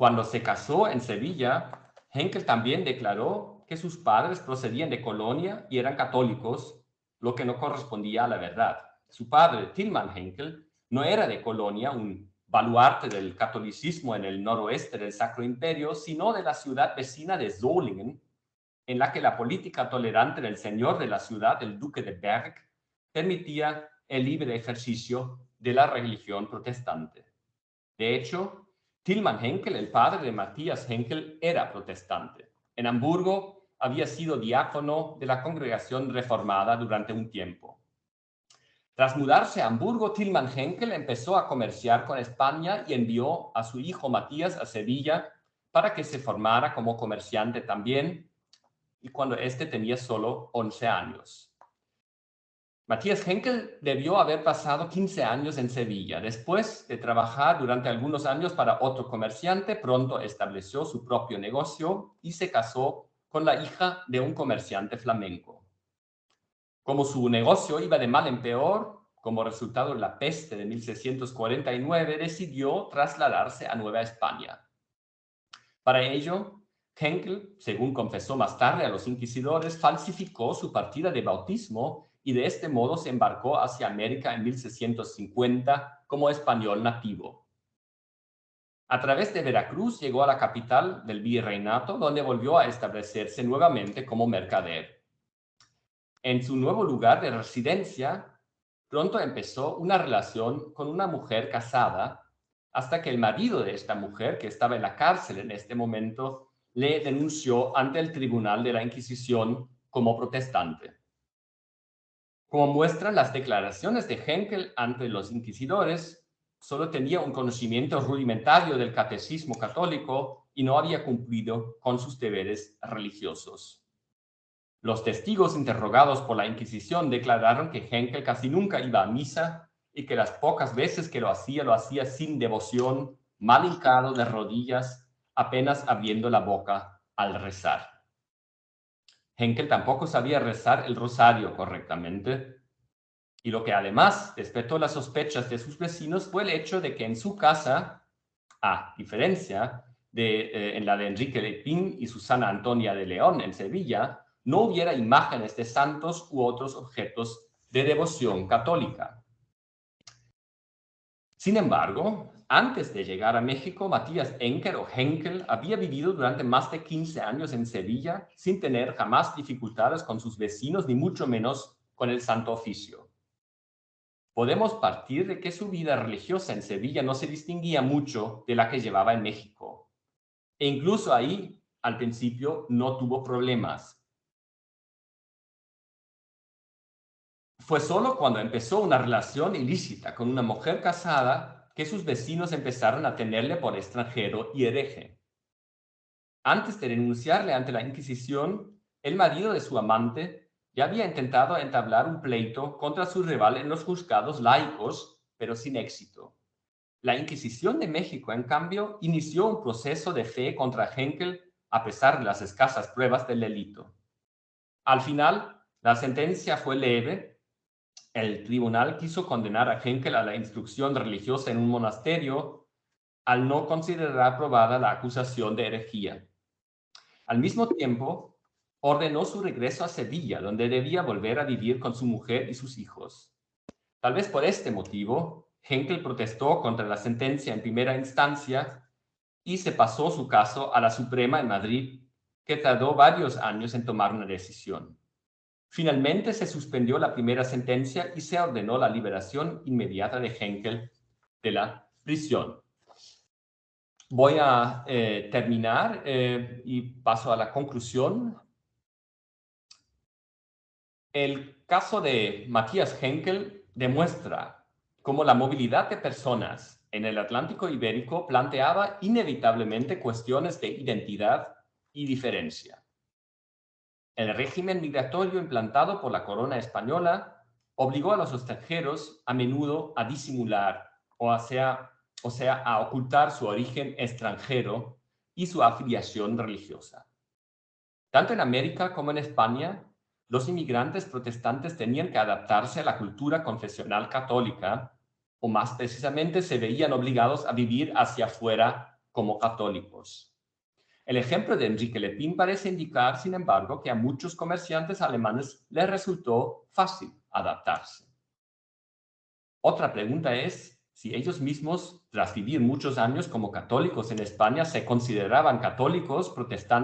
Cuando se casó en Sevilla, Henkel también declaró que sus padres procedían de Colonia y eran católicos, lo que no correspondía a la verdad. Su padre, Tilman Henkel, no era de Colonia, un baluarte del catolicismo en el noroeste del Sacro Imperio, sino de la ciudad vecina de Solingen, en la que la política tolerante del señor de la ciudad, el duque de Berg, permitía el libre ejercicio de la religión protestante. De hecho, Tilman Henkel, el padre de Matías Henkel, era protestante. En Hamburgo había sido diácono de la congregación reformada durante un tiempo. Tras mudarse a Hamburgo, Tilman Henkel empezó a comerciar con España y envió a su hijo Matías a Sevilla para que se formara como comerciante también, y cuando éste tenía solo 11 años. Matías Henkel debió haber pasado 15 años en Sevilla. Después de trabajar durante algunos años para otro comerciante, pronto estableció su propio negocio y se casó con la hija de un comerciante flamenco. Como su negocio iba de mal en peor, como resultado de la peste de 1649, decidió trasladarse a Nueva España. Para ello, Henkel, según confesó más tarde a los inquisidores, falsificó su partida de bautismo y de este modo se embarcó hacia América en 1650 como español nativo. A través de Veracruz llegó a la capital del virreinato, donde volvió a establecerse nuevamente como mercader. En su nuevo lugar de residencia, pronto empezó una relación con una mujer casada, hasta que el marido de esta mujer, que estaba en la cárcel en este momento, le denunció ante el tribunal de la Inquisición como protestante. Como muestran las declaraciones de Henkel ante los inquisidores, solo tenía un conocimiento rudimentario del catecismo católico y no había cumplido con sus deberes religiosos. Los testigos interrogados por la Inquisición declararon que Henkel casi nunca iba a misa y que las pocas veces que lo hacía sin devoción, mal hincado de rodillas, apenas abriendo la boca al rezar. Henkel tampoco sabía rezar el rosario correctamente, y lo que además despertó las sospechas de sus vecinos fue el hecho de que en su casa, a diferencia de en la de Enrique de Pin y Susana Antonia de León en Sevilla, no hubiera imágenes de santos u otros objetos de devoción católica. Sin embargo, antes de llegar a México, Matías Enker o Henkel había vivido durante más de 15 años en Sevilla sin tener jamás dificultades con sus vecinos, ni mucho menos con el Santo Oficio. Podemos partir de que su vida religiosa en Sevilla no se distinguía mucho de la que llevaba en México. E incluso ahí, al principio, no tuvo problemas. Fue solo cuando empezó una relación ilícita con una mujer casada que sus vecinos empezaron a tenerle por extranjero y hereje. Antes de denunciarle ante la Inquisición, el marido de su amante ya había intentado entablar un pleito contra su rival en los juzgados laicos, pero sin éxito. La Inquisición de México, en cambio, inició un proceso de fe contra Henkel a pesar de las escasas pruebas del delito. Al final, la sentencia fue leve. El tribunal quiso condenar a Henkel a la instrucción religiosa en un monasterio al no considerar probada la acusación de herejía. Al mismo tiempo, ordenó su regreso a Sevilla, donde debía volver a vivir con su mujer y sus hijos. Tal vez por este motivo, Henkel protestó contra la sentencia en primera instancia y se pasó su caso a la Suprema en Madrid, que tardó varios años en tomar una decisión. Finalmente se suspendió la primera sentencia y se ordenó la liberación inmediata de Henkel de la prisión. Voy a terminar y paso a la conclusión. El caso de Matías Henkel demuestra cómo la movilidad de personas en el Atlántico Ibérico planteaba inevitablemente cuestiones de identidad y diferencia. El régimen migratorio implantado por la corona española obligó a los extranjeros a menudo a disimular, o sea, a ocultar su origen extranjero y su afiliación religiosa. Tanto en América como en España, los inmigrantes protestantes tenían que adaptarse a la cultura confesional católica, o más precisamente se veían obligados a vivir hacia afuera como católicos. El ejemplo de Enrique Lepín parece indicar, sin embargo, que a muchos comerciantes alemanes les resultó fácil adaptarse. Otra pregunta es si ellos mismos, tras vivir muchos años como católicos en España, se consideraban católicos protestantes